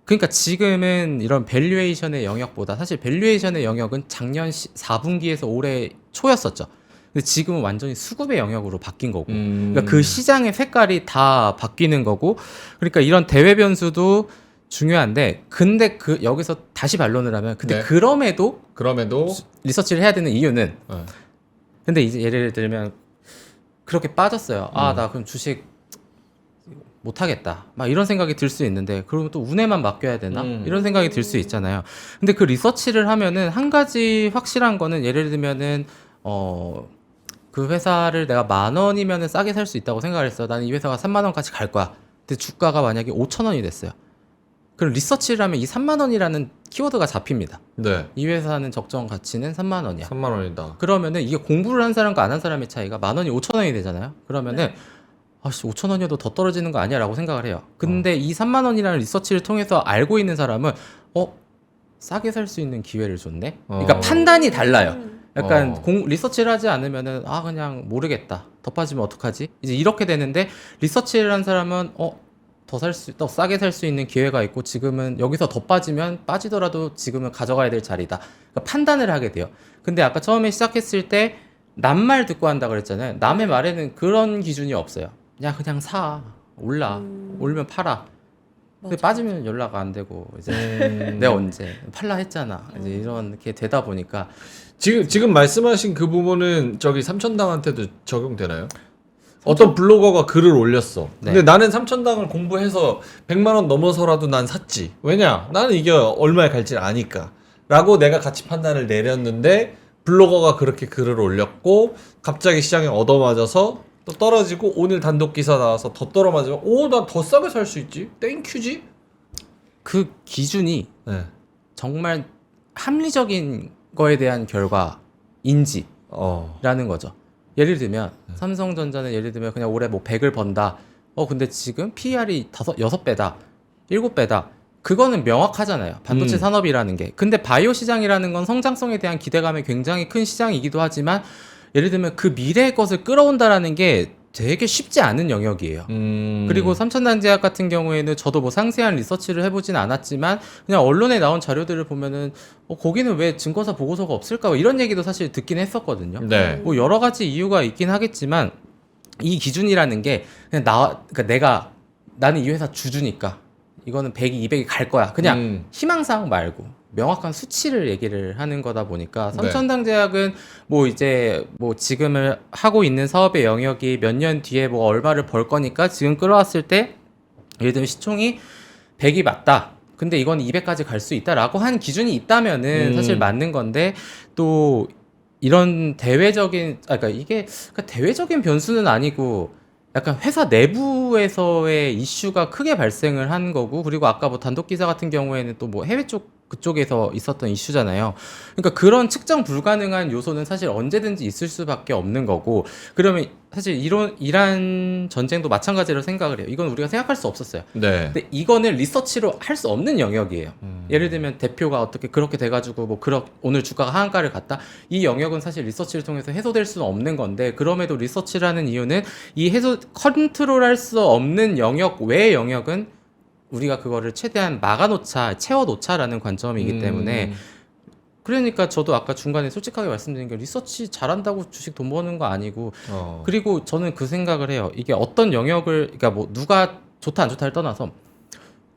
그러니까 지금은 이런 밸류에이션의 영역보다, 사실 밸류에이션의 영역은 작년 4분기에서 올해 초였었죠. 근데 지금은 완전히 수급의 영역으로 바뀐 거고, 그러니까 그 시장의 색깔이 다 바뀌는 거고, 그러니까 이런 대외 변수도 중요한데, 근데 여기서 다시 반론을 하면, 근데 네. 그럼에도 그럼에도 리서치를 해야 되는 이유는, 네. 근데 이제 예를 들면 그렇게 빠졌어요. 나 그럼 주식 못 하겠다. 막 이런 생각이 들 수 있는데, 그러면 또 운에만 맡겨야 되나? 이런 생각이 들 수 있잖아요. 근데 그 리서치를 하면은 한 가지 확실한 거는, 예를 들면은 그 회사를 내가 10,000원이면은 싸게 살 수 있다고 생각을 했어. 나는 이 회사가 30,000원까지 갈 거야. 근데 주가가 만약에 5,000원이 됐어요. 그럼 리서치를 하면 이 30,000원이라는 키워드가 잡힙니다. 네. 이 회사는 적정 가치는 30,000원이야. 3만 원이다. 그러면은 이게 공부를 한 사람과 안 한 사람의 차이가 10,000원이 5,000원이 되잖아요. 그러면은 5,000원이어도 더 떨어지는 거 아니야? 라고 생각을 해요. 근데 이 30,000원이라는 리서치를 통해서 알고 있는 사람은 싸게 살 수 있는 기회를 줬네? 그러니까 판단이 달라요. 약간 리서치를 하지 않으면은 그냥 모르겠다. 더 빠지면 어떡하지? 이제 이렇게 되는데, 리서치를 한 사람은 더 싸게 살 수 있는 기회가 있고, 지금은 여기서 더 빠지면 빠지더라도 지금은 가져가야 될 자리다. 그러니까 판단을 하게 돼요. 근데 아까 처음에 시작했을 때 남 말 듣고 한다 그랬잖아요. 남의 말에는 그런 기준이 없어요. 야, 그냥 사. 올면 팔아. 근데 빠지면 연락 안 되고, 이제 내가 언제 팔라 했잖아. 이제 이렇게 되다 보니까. 지금 말씀하신 그 부분은 저기 삼천당한테도 적용되나요? 어떤 블로거가 글을 올렸어. 근데 네. 나는 삼천당을 공부해서 100만 원 넘어서라도 난 샀지. 왜냐? 나는 이게 얼마에 갈지 아니까. 라고 내가 가치 판단을 내렸는데, 블로거가 그렇게 글을 올렸고, 갑자기 시장에 얻어맞아서 또 떨어지고, 오늘 단독 기사 나와서 더 떨어맞으면 나 더 싸게 살 수 있지? 땡큐지? 그 기준이 네. 정말 합리적인 거에 대한 결과인지라는 거죠. 예를 들면 삼성전자는 예를 들면 그냥 올해 뭐 100을 번다. 근데 지금 PER이 6배다. 7배다. 그거는 명확하잖아요. 반도체 산업이라는 게. 근데 바이오 시장이라는 건 성장성에 대한 기대감이 굉장히 큰 시장이기도 하지만, 예를 들면 그 미래의 것을 끌어온다라는 게 되게 쉽지 않은 영역이에요. 그리고 삼천당제약 같은 경우에는 저도 뭐 상세한 리서치를 해보진 않았지만, 그냥 언론에 나온 자료들을 보면은 거기는 왜 증거사 보고서가 없을까? 이런 얘기도 사실 듣긴 했었거든요. 네. 뭐 여러 가지 이유가 있긴 하겠지만, 이 기준이라는 게 그냥 그러니까 나는 이 회사 주주니까 이거는 100이 200이 갈 거야. 그냥 희망사항 말고 명확한 수치를 얘기를 하는 거다 보니까, 삼천당제약은 뭐 이제 뭐 지금을 하고 있는 사업의 영역이 몇 년 뒤에 뭐 얼마를 벌 거니까 지금 끌어왔을 때, 예를 들면 시총이 100이 맞다. 근데 이건 200까지 갈 수 있다라고 한 기준이 있다면은 사실 맞는 건데, 또 이런 그러니까 이게 대외적인 변수는 아니고 약간 회사 내부에서의 이슈가 크게 발생을 한 거고, 그리고 아까 뭐 단독 기사 같은 경우에는 또 뭐 해외 쪽 그쪽에서 있었던 이슈잖아요. 그러니까 그런 측정 불가능한 요소는 사실 언제든지 있을 수밖에 없는 거고, 그러면 사실 이란 전쟁도 마찬가지로 생각을 해요. 이건 우리가 생각할 수 없었어요. 네. 근데 이거는 리서치로 할 수 없는 영역이에요. 예를 들면 대표가 어떻게 그렇게 돼가지고 뭐 오늘 주가가 하한가를 갔다. 이 영역은 사실 리서치를 통해서 해소될 수는 없는 건데, 그럼에도 리서치라는 이유는 이 컨트롤할 수 없는 영역 외의 영역은 우리가 그거를 최대한 막아놓자, 채워놓자라는 관점이기 때문에, 그러니까 저도 아까 중간에 솔직하게 말씀드린 게 리서치 잘한다고 주식 돈 버는 거 아니고, 그리고 저는 그 생각을 해요. 이게 어떤 영역을, 그러니까 뭐 누가 좋다 안 좋다를 떠나서,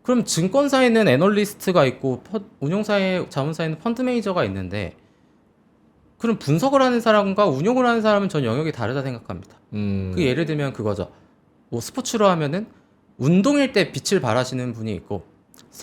그럼 증권사에는 애널리스트가 있고 운용사에, 자문사에는 펀드 매니저가 있는데, 그럼 분석을 하는 사람과 운용을 하는 사람은 전 영역이 다르다 생각합니다. 그 예를 들면 그거죠. 뭐 스포츠로 하면은 운동일 때 빛을 발하시는 분이 있고,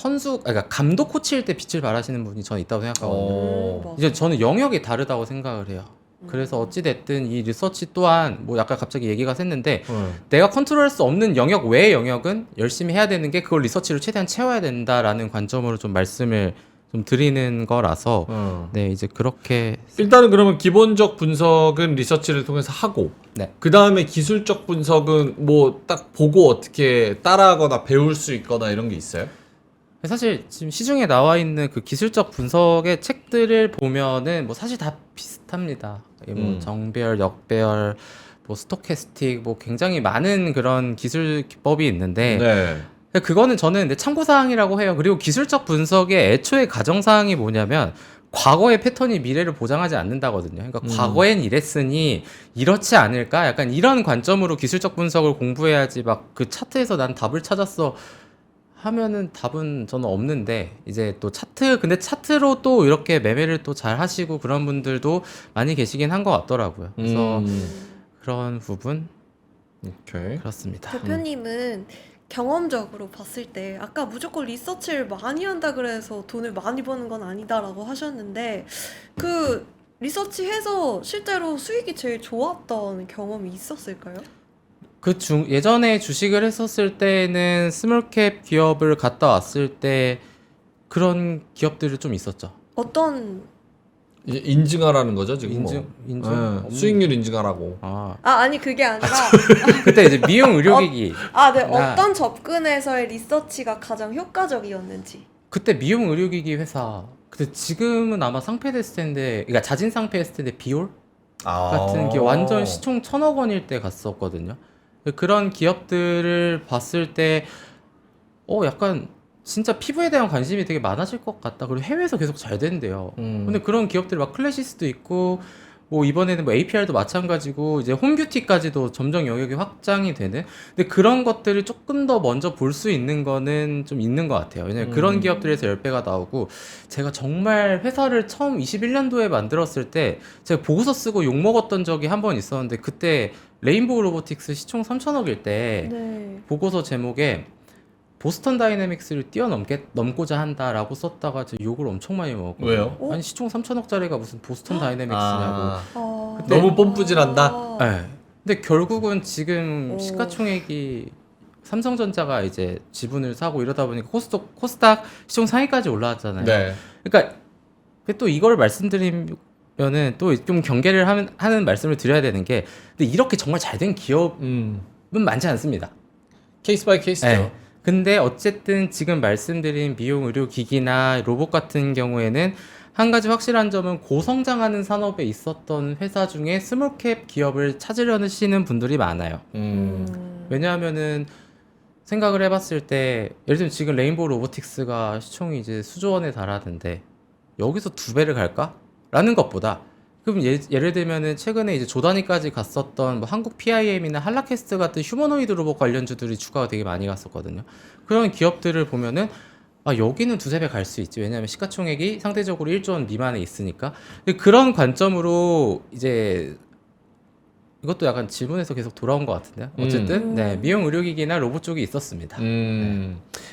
그러니까 감독 코치일 때 빛을 발하시는 분이 저는 있다고 생각하거든요. 맞아. 이제 저는 영역이 다르다고 생각을 해요. 그래서 어찌됐든 이 리서치 또한 뭐 약간 갑자기 얘기가 샜는데, 내가 컨트롤할 수 없는 영역 외의 영역은 열심히 해야 되는 게, 그걸 리서치로 최대한 채워야 된다라는 관점으로 좀 말씀을 좀 드리는 거라서 네, 이제 그렇게 일단은 그러면 기본적 분석은 리서치를 통해서 하고, 네. 그 다음에 기술적 분석은 뭐 딱 보고 어떻게 따라하거나 배울 수 있거나 이런 게 있어요? 사실 지금 시중에 나와 있는 그 기술적 분석의 책들을 보면은 뭐 사실 다 비슷합니다. 뭐 정배열, 역배열, 뭐 스토캐스틱, 뭐 굉장히 많은 그런 기술 기법이 있는데, 네. 그거는 저는 근데 참고사항이라고 해요. 그리고 기술적 분석의 애초에 가정사항이 뭐냐면, 과거의 패턴이 미래를 보장하지 않는다거든요. 그러니까 과거엔 이랬으니 이렇지 않을까? 약간 이런 관점으로 기술적 분석을 공부해야지, 막 그 차트에서 난 답을 찾았어 하면은 답은 저는 없는데, 이제 또 근데 차트로 또 이렇게 매매를 또 잘 하시고 그런 분들도 많이 계시긴 한 것 같더라고요. 그래서 그런 부분 오케이. 그렇습니다. 대표님은 경험적으로 봤을 때 아까 무조건 리서치를 많이 한다 그래서 돈을 많이 버는 건 아니다라고 하셨는데, 그 리서치해서 실제로 수익이 제일 좋았던 경험이 있었을까요? 예전에 주식을 했었을 때는 스몰캡 기업을 갔다 왔을 때 그런 기업들이 좀 있었죠. 어떤 이제 인증하라는 거죠 지금. 인증? 네, 수익률 인증하라고. 아니 그게 아니라 그때 이제 미용 의료기기. 네, 어떤 접근에서의 리서치가 가장 효과적이었는지. 그때 미용 의료기기 회사. 그때 지금은 아마 상폐됐을 텐데, 그러니까 자진 상폐했을 텐데 비올 같은 게 완전 시총 1,000억 원일 때 갔었거든요. 그런 기업들을 봤을 때 약간 진짜 피부에 대한 관심이 되게 많아질 것 같다. 그리고 해외에서 계속 잘 된대요. 근데 그런 기업들 막 클래시스도 있고, 뭐 이번에는 뭐 APR도 마찬가지고, 이제 홈뷰티까지도 점점 영역이 확장이 되는. 근데 그런 것들을 조금 더 먼저 볼 수 있는 거는 좀 있는 것 같아요. 왜냐면 그런 기업들에서 10배가 나오고, 제가 정말 회사를 처음 21년도에 만들었을 때 제가 보고서 쓰고 욕 먹었던 적이 한 번 있었는데, 그때 레인보우 로보틱스 시총 3,000억일 때 네. 보고서 제목에 보스턴 다이내믹스를 넘고자 한다라고 썼다가 제가 욕을 엄청 많이 먹었거든요. 왜요? 아니 시총 3,000억짜리가 무슨 보스턴 다이내믹스냐고. 너무 뽐뿌질한다? 네. 근데 결국은 지금 오. 시가총액이 삼성전자가 이제 지분을 사고 이러다 보니까 코스닥 시총 상위까지 올라왔잖아요. 네. 그러니까 또 이걸 말씀드리면은 또 좀 경계를 하는 말씀을 드려야 되는 게, 근데 이렇게 정말 잘 된 기업은 많지 않습니다. 케이스 바이 케이스죠. 네. 근데 어쨌든 지금 말씀드린 미용 의료 기기나 로봇 같은 경우에는 한 가지 확실한 점은, 고성장하는 산업에 있었던 회사 중에 스몰캡 기업을 찾으려시는 분들이 많아요. 왜냐하면은 생각을 해봤을 때, 예를 들면 지금 레인보우 로보틱스가 시총이 이제 수조 원에 달하는데 여기서 2배를 갈까? 라는 것보다, 그럼 예를 들면은 최근에 이제 조단위까지 갔었던 뭐 한국 PIM이나 한라캐스트 같은 휴머노이드 로봇 관련주들이 주가가 되게 많이 갔었거든요. 그런 기업들을 보면은 여기는 2~3배 갈 수 있지. 왜냐하면 시가총액이 상대적으로 1조 원 미만에 있으니까. 근데 그런 관점으로 이제 이것도 약간 질문에서 계속 돌아온 것 같은데요. 어쨌든 네, 미용 의료기기나 로봇 쪽이 있었습니다.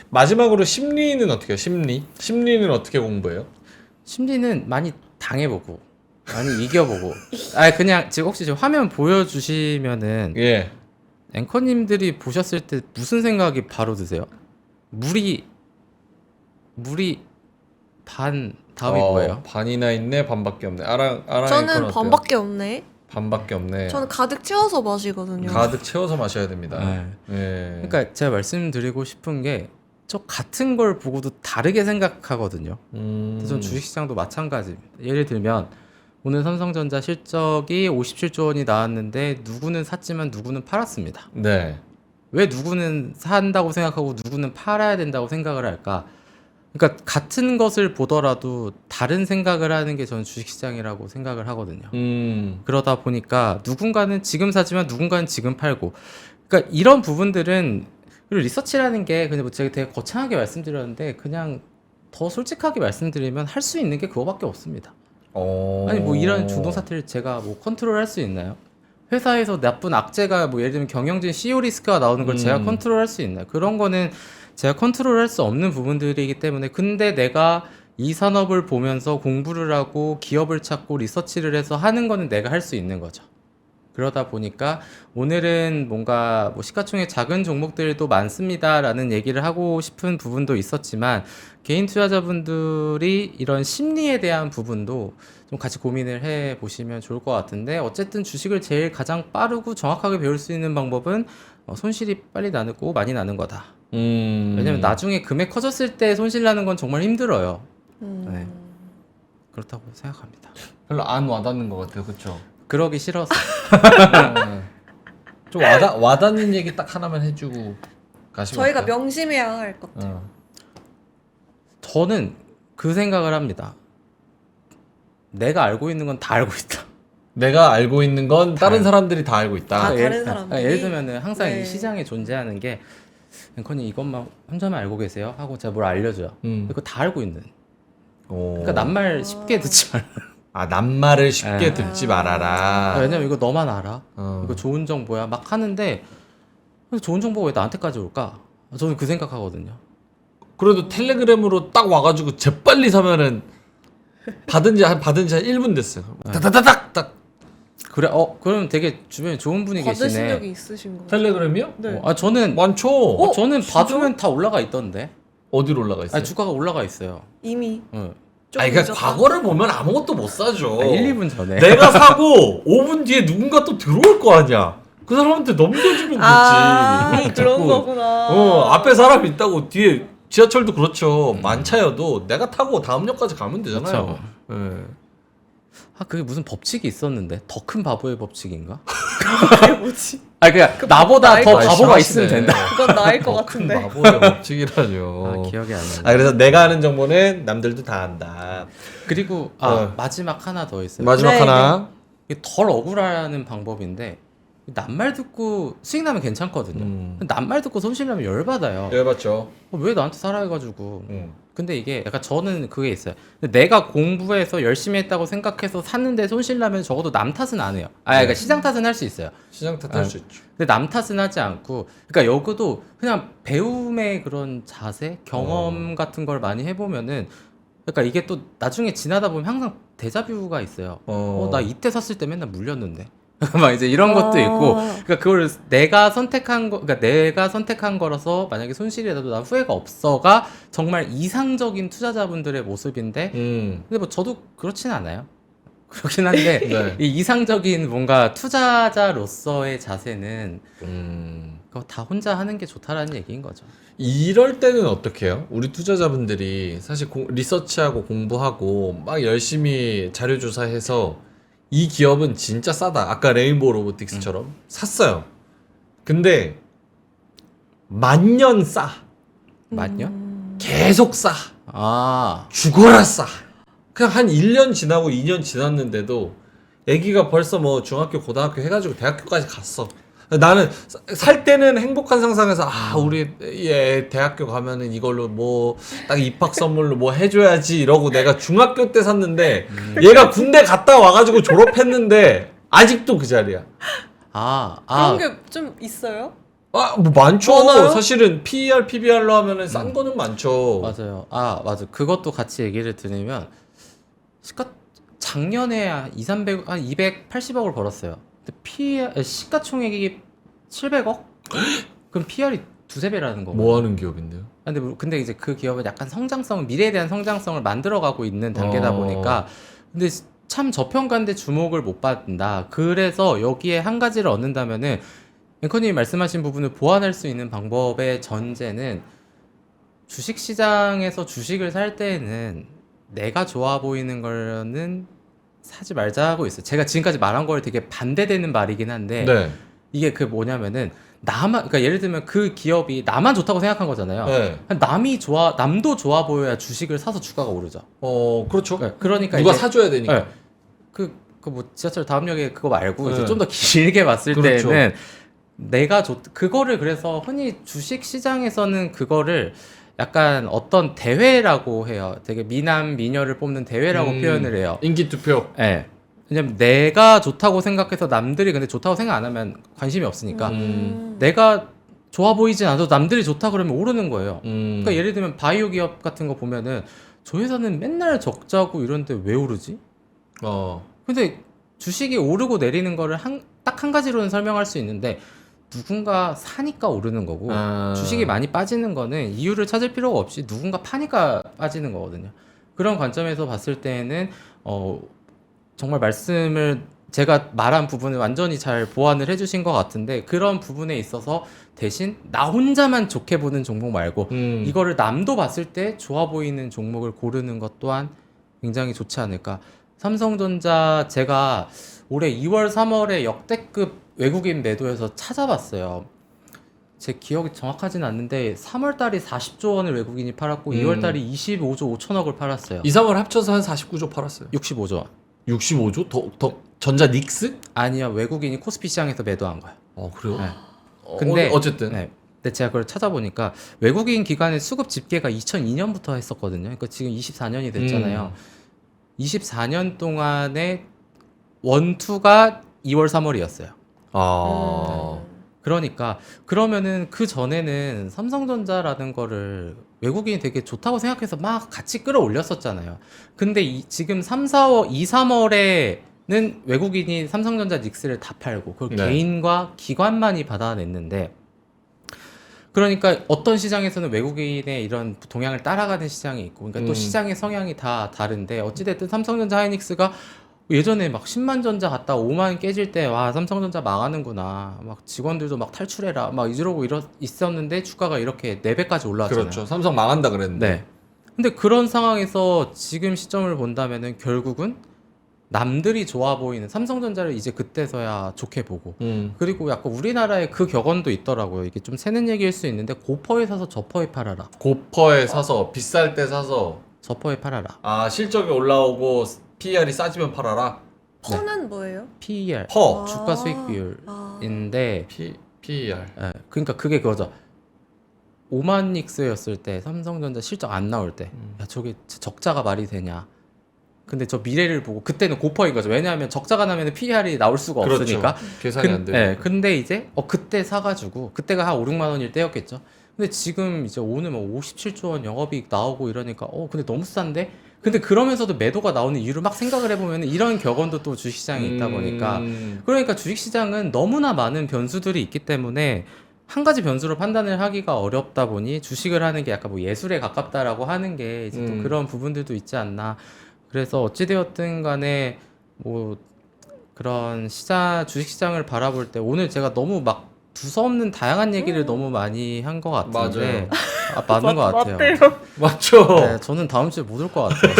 마지막으로 심리는 어떻게 해요? 심리는 어떻게 공부해요? 심리는 많이 당해보고 많이 이겨보고. 그냥 지금 혹시 지금 화면 보여주시면은 예. 앵커님들이 보셨을 때 무슨 생각이 바로 드세요? 물이 반 다음이 뭐예요? 반이나 있네, 반밖에 없네. 아랑 저는 반밖에 없네. 반밖에 없네. 저는 가득 채워서 마시거든요. 가득 채워서 마셔야 됩니다. 네. 예. 그러니까 제가 말씀드리고 싶은 게 저 같은 걸 보고도 다르게 생각하거든요. 전 주식시장도 마찬가지입니다. 예를 들면 오늘 삼성전자 실적이 57조 원이 나왔는데 누구는 샀지만 누구는 팔았습니다. 네. 왜 누구는 산다고 생각하고 누구는 팔아야 된다고 생각을 할까? 그러니까 같은 것을 보더라도 다른 생각을 하는 게 저는 주식시장이라고 생각을 하거든요. 그러다 보니까 누군가는 지금 사지만 누군가는 지금 팔고, 그러니까 이런 부분들은, 그리고 리서치라는 게 그냥 뭐 제가 되게 거창하게 말씀드렸는데 그냥 더 솔직하게 말씀드리면 할 수 있는 게 그거밖에 없습니다. 아니 뭐 이런 중동 사태를 제가 뭐 컨트롤할 수 있나요? 회사에서 나쁜 악재가 뭐 예를 들면 경영진 CEO 리스크가 나오는 걸 제가 컨트롤할 수 있나요? 그런 거는 제가 컨트롤할 수 없는 부분들이기 때문에, 근데 내가 이 산업을 보면서 공부를 하고 기업을 찾고 리서치를 해서 하는 거는 내가 할 수 있는 거죠. 그러다 보니까 오늘은 뭔가 뭐 시가총액 작은 종목들도 많습니다라는 얘기를 하고 싶은 부분도 있었지만, 개인 투자자분들이 이런 심리에 대한 부분도 좀 같이 고민을 해 보시면 좋을 것 같은데, 어쨌든 주식을 제일 가장 빠르고 정확하게 배울 수 있는 방법은 손실이 빨리 나고 많이 나는 거다. 왜냐면 나중에 금액 커졌을 때 손실 나는 건 정말 힘들어요. 네. 그렇다고 생각합니다. 별로 안 와닿는 것 같아요, 그렇죠? 그러기 싫어서. 좀 와닿는 얘기 딱 하나만 해주고 가시면 저희가 어때요? 명심해야 할 것들. 저는 그 생각을 합니다. 내가 알고 있는 건 다 알고 있다. 내가 알고 있는 건 다른 다 사람들이 다 알고 있다. 다른 사람들이? 예를 들면은 항상 네. 이 시장에 존재하는 게, 앵커님 이것만 혼자만 알고 계세요? 하고 제가 뭘 알려줘요. 이거 다 알고 있는. 그러니까 남말 쉽게 듣지 말라. 남말을 쉽게 네. 듣지 말아라. 왜냐면 이거 너만 알아. 어. 이거 좋은 정보야. 막 하는데 좋은 정보가 왜 나한테까지 올까? 저는 그 생각하거든요. 그래도 텔레그램으로 딱 와가지고 재빨리 사면은 받은 지 한 1분 됐어요. 다다다닥 딱. 그래, 그럼 되게 주변에 좋은 분이 받으신 계시네. 적이 있으신 거예요? 텔레그램이요? 네. 저는 많죠. 저는 진짜? 받으면 다 올라가 있던데. 어디로 올라가 있어요? 아니, 주가가 올라가 있어요. 이미 응. 좀 그러니까 늦었다. 과거를 보면 아무것도 못 사죠. 1, 2분 전에. 내가 사고 5분 뒤에 누군가 또 들어올 거 아니야. 그 사람한테 넘겨주면 되지. 그런 자꾸, 거구나. 앞에 사람 있다고 뒤에 지하철도 그렇죠. 만차여도 내가 타고 다음 역까지 가면 되잖아요. 그렇죠. 예. 그게 무슨 법칙이 있었는데, 더 큰 바보의 법칙인가? 그게 뭐지? 그냥 나보다 나일 더 것 바보가 심하시네. 있으면 된다. 그건 나일 것 더 큰 같은데. 바보의 법칙이라뇨. 기억이 안 나네. 그래서 내가 아는 정보는 남들도 다 안다. 그리고 어. 마지막 하나 더 있어요. 마지막 네, 하나. 이게 덜 억울하는 방법인데, 낱말 듣고 수익 나면 괜찮거든요. 낱말 듣고 손실 나면 열받아요. 열받죠. 왜 나한테 사라 해가지고. 근데 이게 약간 저는 그게 있어요. 근데 내가 공부해서 열심히 했다고 생각해서 샀는데 손실 나면 적어도 남 탓은 안 해요. 그러니까 시장 탓은 할 수 있어요. 시장 탓할 수 있죠. 근데 남 탓은 하지 않고, 그러니까 여기도 그냥 배움의 그런 자세, 경험 같은 걸 많이 해보면은, 그러니까 이게 또 나중에 지나다 보면 항상 데자뷰가 있어요. 나 이때 샀을 때 맨날 물렸는데. 막 이제 이런 것도 있고, 그러니까 그걸 내가 선택한 그러니까 내가 선택한 거라서 만약에 손실이 나도 난 후회가 없어가 정말 이상적인 투자자분들의 모습인데, 근데 뭐 저도 그렇진 않아요. 그렇긴 한데 네. 이 이상적인 뭔가 투자자로서의 자세는 그거 다 혼자 하는 게 좋다라는 얘기인 거죠. 이럴 때는 어떻게 해요? 우리 투자자분들이 사실 리서치하고 공부하고 막 열심히 자료 조사해서 이 기업은 진짜 싸다. 아까 레인보우 로보틱스처럼 샀어요. 근데 만년 싸. 맞냐? 계속 싸. 죽어라 싸. 그냥 한 1년 지나고 2년 지났는데도 애기가 벌써 뭐 중학교, 고등학교 해가지고 대학교까지 갔어. 나는 살 때는 행복한 상상에서 우리 얘 대학교 가면은 이걸로 뭐 딱 입학 선물로 뭐 해줘야지 이러고 내가 중학교 때 샀는데 얘가 군대 갔다 와가지고 졸업했는데 아직도 그 자리야. 그런 게 좀 있어요? 뭐 많죠. 많아요? 사실은 PER, PBR로 하면은 싼 거는 많죠. 맞아요. 맞아. 그것도 같이 얘기를 드리면, 작년에 한 280억을 벌었어요. 근데 시가총액이 700억? 그럼 PR이 두세 배라는 거고. 뭐 하는 기업인데요? 근데 이제 그 기업은 약간 성장성, 미래에 대한 성장성을 만들어가고 있는 단계다 보니까 근데 참 저평가인데 주목을 못 받는다. 그래서 여기에 한 가지를 얻는다면은 앵커님이 말씀하신 부분을 보완할 수 있는 방법의 전제는 주식시장에서 주식을 살 때에는 내가 좋아 보이는 거는 사지 말자 하고 있어요. 제가 지금까지 말한 거에 되게 반대되는 말이긴 한데 네. 이게 그 뭐냐면은 그러니까 예를 들면 그 기업이 나만 좋다고 생각한 거잖아요. 네. 남도 좋아 보여야 주식을 사서 주가가 오르죠. 그렇죠. 네, 그러니까 누가 이제 사줘야 되니까. 네. 뭐 지하철 다음역에 그거 말고 이제 네. 좀 더 길게 봤을 그렇죠. 때는 그거를 그래서 흔히 주식 시장에서는 그거를 약간 어떤 대회라고 해요. 되게 미남 미녀를 뽑는 대회라고 표현을 해요. 인기 투표. 예. 왜냐면 내가 좋다고 생각해서 남들이 근데 좋다고 생각 안 하면 관심이 없으니까 내가 좋아 보이진 않아도 남들이 좋다 그러면 오르는 거예요. 그러니까 예를 들면 바이오 기업 같은 거 보면은 저 회사는 맨날 적자고 이런데 왜 오르지? 근데 주식이 오르고 내리는 거를 딱 한 가지로는 설명할 수 있는데 누군가 사니까 오르는 거고 주식이 많이 빠지는 거는 이유를 찾을 필요가 없이 누군가 파니까 빠지는 거거든요. 그런 관점에서 봤을 때는 정말 제가 말한 부분을 완전히 잘 보완을 해주신 것 같은데 그런 부분에 있어서 대신 나 혼자만 좋게 보는 종목 말고 이거를 남도 봤을 때 좋아 보이는 종목을 고르는 것 또한 굉장히 좋지 않을까. 삼성전자 제가 올해 2월, 3월에 역대급 외국인 매도해서 찾아봤어요. 제 기억이 정확하진 않는데 3월 달이 40조 원을 외국인이 팔았고 2월 달이 25조 5천억을 팔았어요. 2, 3월 합쳐서 한 49조 팔았어요. 65조 원. 65조? 더 전자 닉스? 아니요. 외국인이 코스피 시장에서 매도한 거예요. 그래요? 네. 근데 어쨌든. 네. 근데 제가 그걸 찾아보니까 외국인 기관의 수급 집계가 2002년부터 했었거든요. 그러니까 지금 24년이 됐잖아요. 24년 동안에 원투가 2월, 3월이었어요. 그러니까 그러면은 그 전에는 삼성전자라는 거를 외국인이 되게 좋다고 생각해서 막 같이 끌어올렸었잖아요. 근데 지금 2, 3월에는 외국인이 삼성전자 닉스를 다 팔고 그걸 네. 개인과 기관만이 받아냈는데 그러니까 어떤 시장에서는 외국인의 이런 동향을 따라가는 시장이 있고 그러니까 또 시장의 성향이 다 다른데 어찌됐든 삼성전자 하이닉스가 예전에 막 10만 전자 갔다 5만 깨질 때 와 삼성전자 망하는구나 막 직원들도 막 탈출해라 막 이러고 있었는데 주가가 이렇게 4배까지 올라왔잖아요. 그렇죠. 삼성 망한다 그랬는데. 네. 근데 그런 상황에서 지금 시점을 본다면은 결국은 남들이 좋아 보이는 삼성전자를 이제 그때서야 좋게 보고 그리고 약간 우리나라에 그 격언도 있더라고요. 이게 좀 새는 얘기일 수 있는데 고퍼에 사서 저퍼에 팔아라. 고퍼에 사서 비쌀 때 사서 저퍼에 팔아라. 실적이 올라오고 PER이 싸지면 팔아라. 퍼는 뭐예요? PER 퍼. 주가 수익 비율인데 PER. 그러니까 그게 그거죠. 오만닉스였을 때 삼성전자 실적 안 나올 때 야 저게 적자가 말이 되냐. 근데 저 미래를 보고 그때는 고퍼인 거죠. 왜냐하면 적자가 나면 PER이 나올 수가 없으니까. 계산이 안 되고. 네, 근데 이제 그때 사가지고 그때가 한 5, 6만 원일 때였겠죠. 근데 지금 이제 오늘 뭐 57조 원 영업이익 나오고 이러니까 근데 너무 싼데? 근데 그러면서도 매도가 나오는 이유를 막 생각을 해보면 이런 격언도 또 주식시장에 있다 보니까 그러니까 주식시장은 너무나 많은 변수들이 있기 때문에 한 가지 변수로 판단을 하기가 어렵다 보니 주식을 하는 게 약간 뭐 예술에 가깝다라고 하는 게 이제 또 그런 부분들도 있지 않나. 그래서 어찌되었든 간에 뭐 그런 주식시장을 바라볼 때 오늘 제가 너무 막 두서없는 다양한 얘기를 너무 많이 한 것 같은데 맞는 것 같아요. 맞죠. 네, 저는 다음 주에 못 올 것 같아요.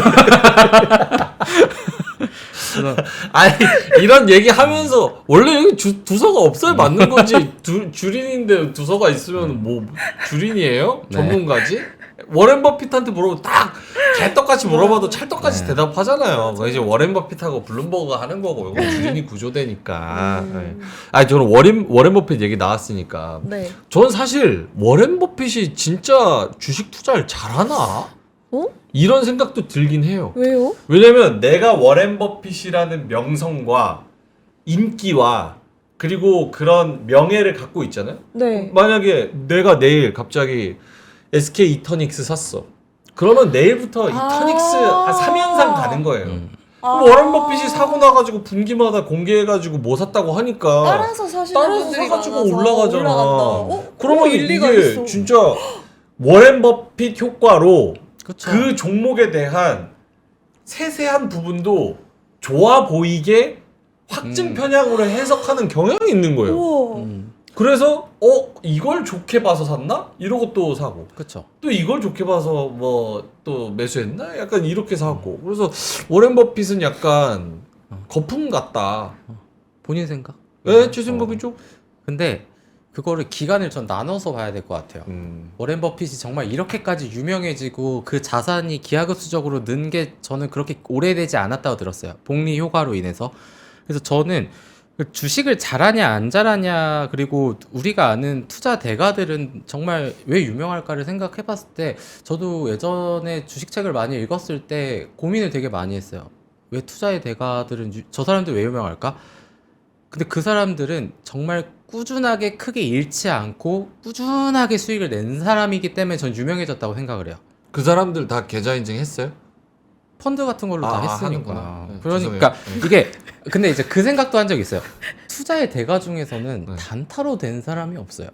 아니 이런 얘기 하면서 원래 여기 두서가 없어야 맞는 건지 주린인데 두서가 있으면 뭐 주린이에요? 네. 전문가지? 워렌 버핏한테 물어보면 딱 개떡같이 물어봐도 찰떡같이 네. 대답하잖아요. 이제 워렌 버핏하고 블룸버그가 하는 거고 이거 주린이 구조되니까. 네. 저는 워렌 버핏 얘기 나왔으니까 네. 저는 사실 워렌 버핏이 진짜 주식 투자를 잘하나? 이런 생각도 들긴 해요. 왜요? 왜냐면 내가 워렌 버핏이라는 명성과 인기와 그리고 그런 명예를 갖고 있잖아요. 네. 만약에 내가 내일 갑자기 SK 이터닉스 샀어. 그러면 내일부터 이터닉스 한 3연상 가는 거예요. 워렌 버핏이 사고 나가지고 분기마다 공개해가지고 뭐 샀다고 하니까 따라서 사시는 따라서 분들이 사가지고 많아서 올라가잖아. 올라간다. 그러면 일리가 이게 있어. 진짜 워렌 버핏 효과로 그쵸. 그 종목에 대한 세세한 부분도 좋아 보이게 확증 편향으로 해석하는 경향이 있는 거예요. 우와. 그래서 이걸 좋게 봐서 샀나? 이러고 또 사고 그쵸. 또 이걸 좋게 봐서 뭐 또 매수했나? 약간 이렇게 사고 그래서 워렌 버핏은 약간 거품 같다. 본인 생각? 왜 최진복이 좀? 근데 그거를 기간을 전 나눠서 봐야 될 것 같아요. 워렌 버핏이 정말 이렇게까지 유명해지고 그 자산이 기하급수적으로 는 게 저는 그렇게 오래되지 않았다고 들었어요. 복리 효과로 인해서. 그래서 저는 그 주식을 잘하냐 안 잘하냐 그리고 우리가 아는 투자 대가들은 정말 왜 유명할까를 생각해 봤을 때 저도 예전에 주식책을 많이 읽었을 때 고민을 되게 많이 했어요. 왜 투자의 대가들은 저 사람들 왜 유명할까? 근데 그 사람들은 정말 꾸준하게 크게 잃지 않고 꾸준하게 수익을 낸 사람이기 때문에 전 유명해졌다고 생각을 해요. 그 사람들 다 계좌 인증했어요? 펀드 같은 걸로 다 했으니까. 하는구나. 네, 그러니까 죄송해요. 이게 근데 이제 그 생각도 한 적이 있어요. 투자의 대가 중에서는 네. 단타로 된 사람이 없어요.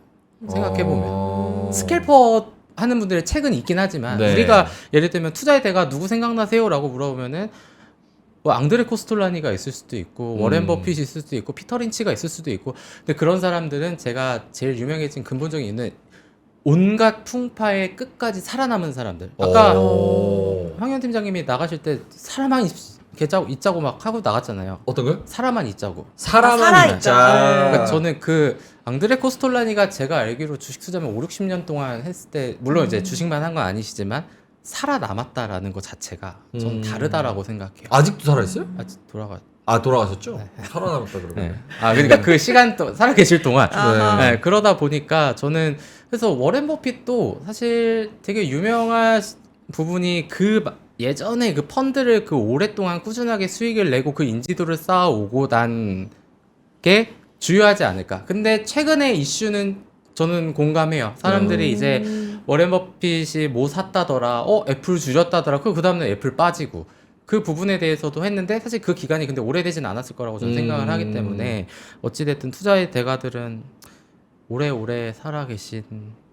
생각해 보면 어... 스캘퍼 하는 분들의 책은 있긴 하지만 네. 우리가 예를 들면 투자의 대가 누구 생각나세요라고 물어보면은 뭐 앙드레 코스톨라니가 있을 수도 있고 워렌 버핏이 있을 수도 있고 피터 린치가 있을 수도 있고 근데 그런 사람들은 제가 제일 유명해진 근본적인 이유는 온갖 풍파에 끝까지 살아남은 사람들. 아까 황현 팀장님이 나가실 때 사람만 있자고 막 하고 나갔잖아요. 어떤 거요? 사람만 있자고. 사람만 살아있자. 있자. 그러니까 저는 그 앙드레 코스톨라니가 제가 알기로 주식 투자면 5, 60년 동안 했을 때 물론 이제 주식만 한 건 아니시지만 살아남았다라는 것 자체가 전 다르다라고 생각해요. 아직도 살아있어요? 아직 돌아가. 돌아가셨죠? 살아남았다 그러면. 네. 아 그러니까 그 시간 또 살아 계실 동안 아하. 네, 그러다 보니까 저는 그래서 워렌 버핏도 사실 되게 유명한 부분이 그 예전에 그 펀드를 그 오랫동안 꾸준하게 수익을 내고 그 인지도를 쌓아오고 난 게 주요하지 않을까. 근데 최근에 이슈는 저는 공감해요. 사람들이 이제 워렌 버핏이 뭐 샀다더라, 애플 줄였다더라, 그 다음날 애플 빠지고 그 부분에 대해서도 했는데 사실 그 기간이 근데 오래되진 않았을 거라고 저는 생각을 하기 때문에 어찌됐든 투자의 대가들은 오래오래 살아계신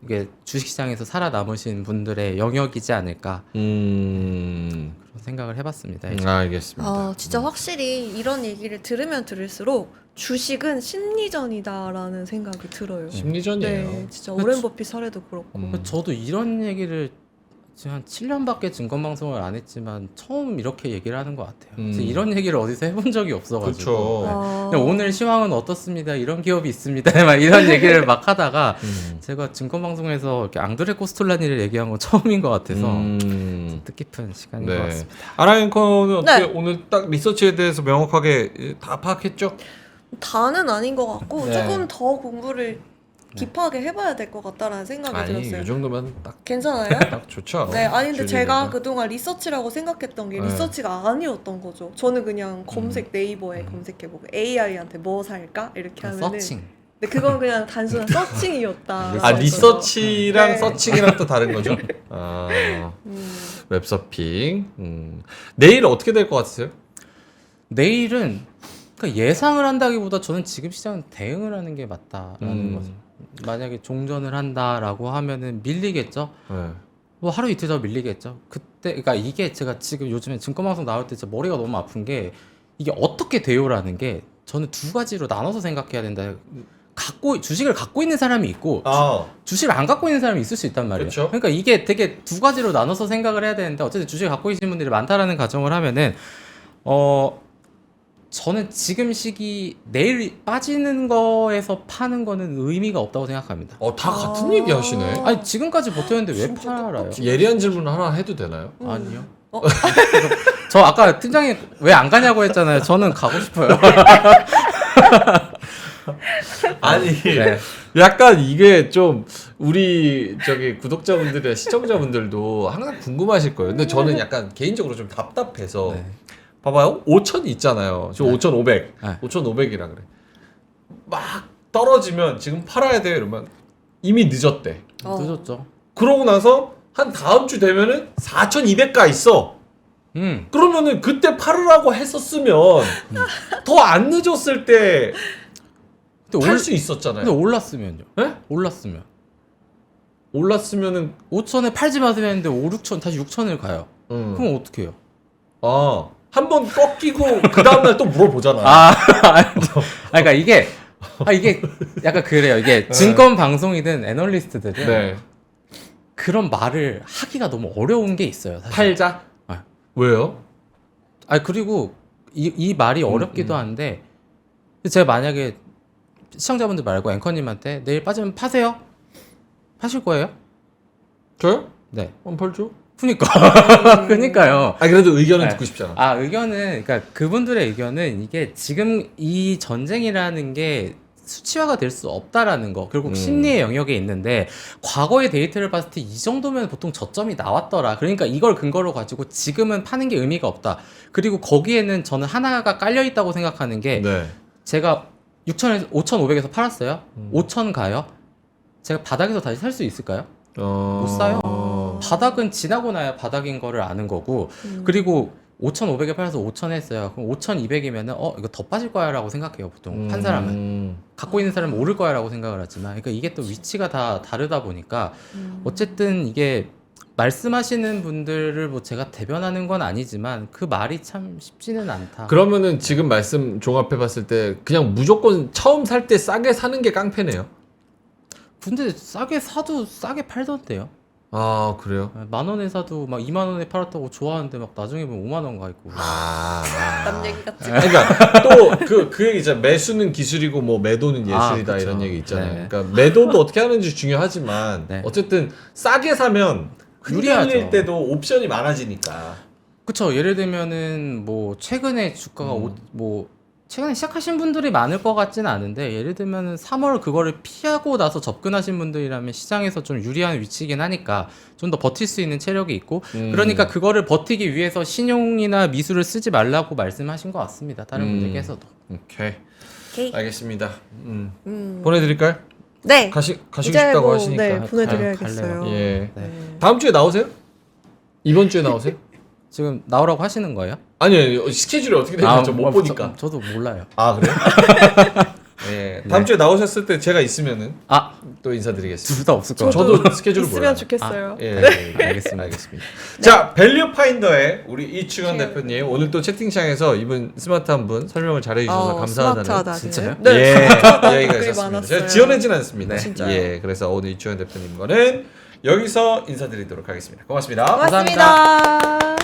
이게 주식시장에서 살아남으신 분들의 영역이지 않을까 그런 생각을 해봤습니다. 알겠습니다. 진짜 확실히 이런 얘기를 들으면 들을수록 주식은 심리전이다라는 생각이 들어요. 심리전이에요. 네, 진짜 그쵸. 오렌 버핏 사례도 그렇고. 저도 이런 얘기를 지금 한 7년밖에 증권방송을 안 했지만 처음 이렇게 얘기를 하는 것 같아요. 그래서 이런 얘기를 어디서 해본 적이 없어가지고 그렇죠. 그냥 오늘 시황은 어떻습니다. 이런 기업이 있습니다. 막 이런 얘기를 막 하다가 제가 증권방송에서 이렇게 앙드레 코스톨라니를 얘기한 건 처음인 것 같아서 뜻깊은 시간인 것 같습니다. 아라인커는 어떻게 네. 오늘 딱 리서치에 대해서 명확하게 다 파악했죠? 다는 아닌 것 같고 네. 조금 더 공부를 깊하게 해봐야 될 것 같다라는 생각이 들었어요. 이 정도면 딱 괜찮아요? 좋죠. 네, 아니 근데 제가 줄이니까. 그동안 리서치라고 생각했던 게 네. 리서치가 아니었던 거죠. 저는 그냥 검색 네이버에 검색해보고 AI한테 뭐 살까 이렇게 하면은. 서칭. 근데 그건 그냥 단순한 서칭이었다. 리서치랑 네. 서칭이랑 또 다른 거죠? 웹서핑. 내일 어떻게 될 것 같으세요? 내일은 그러니까 예상을 한다기보다 저는 지금 시장은 대응을 하는 게 맞다라는 거죠. 만약에 종전을 한다라고 하면은 밀리겠죠. 네. 뭐 하루 이틀 더 밀리겠죠. 그때 그러니까 이게 제가 지금 요즘에 증권방송 나올 때 진짜 머리가 너무 아픈 게 이게 어떻게 돼요라는 게 저는 두 가지로 나눠서 생각해야 된다. 주식을 갖고 있는 사람이 있고 주식을 안 갖고 있는 사람이 있을 수 있단 말이에요. 그쵸. 그러니까 이게 되게 두 가지로 나눠서 생각을 해야 되는데 어쨌든 주식을 갖고 계신 분들이 많다라는 가정을 하면은 저는 지금 시기 내일 빠지는 거에서 파는 거는 의미가 없다고 생각합니다. 다 같은 얘기 하시네. 아니 지금까지 버텼는데 왜 진짜 팔아요? 예리한 질문 하나 해도 되나요? 아니요. 저 아까 팀장님 왜 안 가냐고 했잖아요. 저는 가고 싶어요. 아니 네. 약간 이게 좀 우리 구독자분들이나 시청자분들도 항상 궁금하실 거예요. 근데 저는 약간 개인적으로 좀 답답해서 네. 봐봐요. 5,000 있잖아요. 지금 5,500. 네. 5,500이라 그래. 막 떨어지면 지금 팔아야 돼요. 이러면 이미 늦었대. 늦었죠. 그러고 나서 한 다음 주 되면은 4,200가 있어. 그러면은 그때 팔으라고 했었으면 더 안 늦었을 때 팔 수 있었잖아요. 근데 올랐으면요. 네? 올랐으면 올랐으면은 5천에 팔지 마세요 했는데 5, 6천 다시 6천을 가요. 그럼 어떻게 해요? 한 번 꺾이고 그 다음날 또 물어보잖아. 그러니까 이게 약간 그래요. 이게 증권 방송이든 애널리스트들은 네. 그런 말을 하기가 너무 어려운 게 있어요. 사실. 팔자? 아. 왜요? 그리고 이 말이 어렵기도 한데 제가 만약에 시청자분들 말고 앵커님한테 내일 빠지면 파세요? 파실 거예요? 저요? 네. 안 팔죠? 그니까요. 그래도 의견은 네. 듣고 싶잖아. 의견은, 그러니까 그분들의 의견은 이게 지금 이 전쟁이라는 게 수치화가 될 수 없다라는 거, 결국 심리의 영역에 있는데, 과거의 데이터를 봤을 때 이 정도면 보통 저점이 나왔더라. 그러니까 이걸 근거로 가지고 지금은 파는 게 의미가 없다. 그리고 거기에는 저는 하나가 깔려있다고 생각하는 게, 네. 제가 6천에서 5,500에서 팔았어요. 5천 가요. 제가 바닥에서 다시 살 수 있을까요? 못 사요. 바닥은 지나고 나야 바닥인 거를 아는 거고, 그리고 5,500에 팔아서 5,000 했어요. 그럼 5,200이면은 이거 더 빠질 거야 라고 생각해요. 보통 판 사람은 갖고 있는 사람은 오를 거야 라고 생각을 하지만, 그러니까 이게 또 위치가 다 다르다 보니까 어쨌든 이게 말씀하시는 분들을 뭐 제가 대변하는 건 아니지만 그 말이 참 쉽지는 않다. 그러면은 지금 말씀 종합해 봤을 때 그냥 무조건 처음 살 때 싸게 사는 게 깡패네요. 근데 싸게 사도 싸게 팔던데요. 그래요? 10,000원에 사도 막 20,000원에 팔았다고 좋아하는데 막 나중에 보면 50,000원 가 있고. 남 얘기 같지. 그러니까 또 그 얘기죠. 매수는 기술이고 뭐 매도는 예술이다 그쵸. 이런 얘기 있잖아요. 네. 그러니까 매도도 어떻게 하는지 중요하지만 네. 어쨌든 싸게 사면 유리하죠. 흔들릴 때도 옵션이 많아지니까. 그쵸. 예를 들면은 뭐 최근에 주가가 뭐 최근에 시작하신 분들이 많을 것 같지는 않은데, 예를 들면은 3월 그거를 피하고 나서 접근하신 분들이라면 시장에서 좀 유리한 위치이긴 하니까 좀 더 버틸 수 있는 체력이 있고, 그러니까 그거를 버티기 위해서 신용이나 미술을 쓰지 말라고 말씀하신 것 같습니다. 다른 분들께서도. 오케이. 오케이. 알겠습니다. 보내드릴까요? 네. 가시고 이제 싶다고 뭐, 하시니까. 네, 보내드려야겠어요. 갈래요. 예. 네. 다음 주에 나오세요? 이번 주에 나오세요? 지금 나오라고 하시는 거예요? 아니요. 스케줄이 어떻게 되는지 못 보니까. 저도 몰라요. 그래요? 예. 다음 주에 나오셨을 때 제가 있으면은 또 인사드리겠습니다. 둘 다 없을 것 같아요. 저도 스케줄을 있으면 몰라요. 좋겠어요. 예, 알겠습니다. 자, 밸류 파인더의 우리 이충현 네. 대표님, 오늘 또 채팅창에서 이분 스마트한 분 설명을 잘해주셔서 감사하다는 스마트하다. 진짜요? 네. 예, 스마트하다. 얘기가 댓글이 있었습니다. 많았어요. 제가 지어내진 않습니다. 진짜요? 예, 그래서 오늘 이충현 대표님 거는 여기서 인사드리도록 하겠습니다. 고맙습니다. 고맙습니다.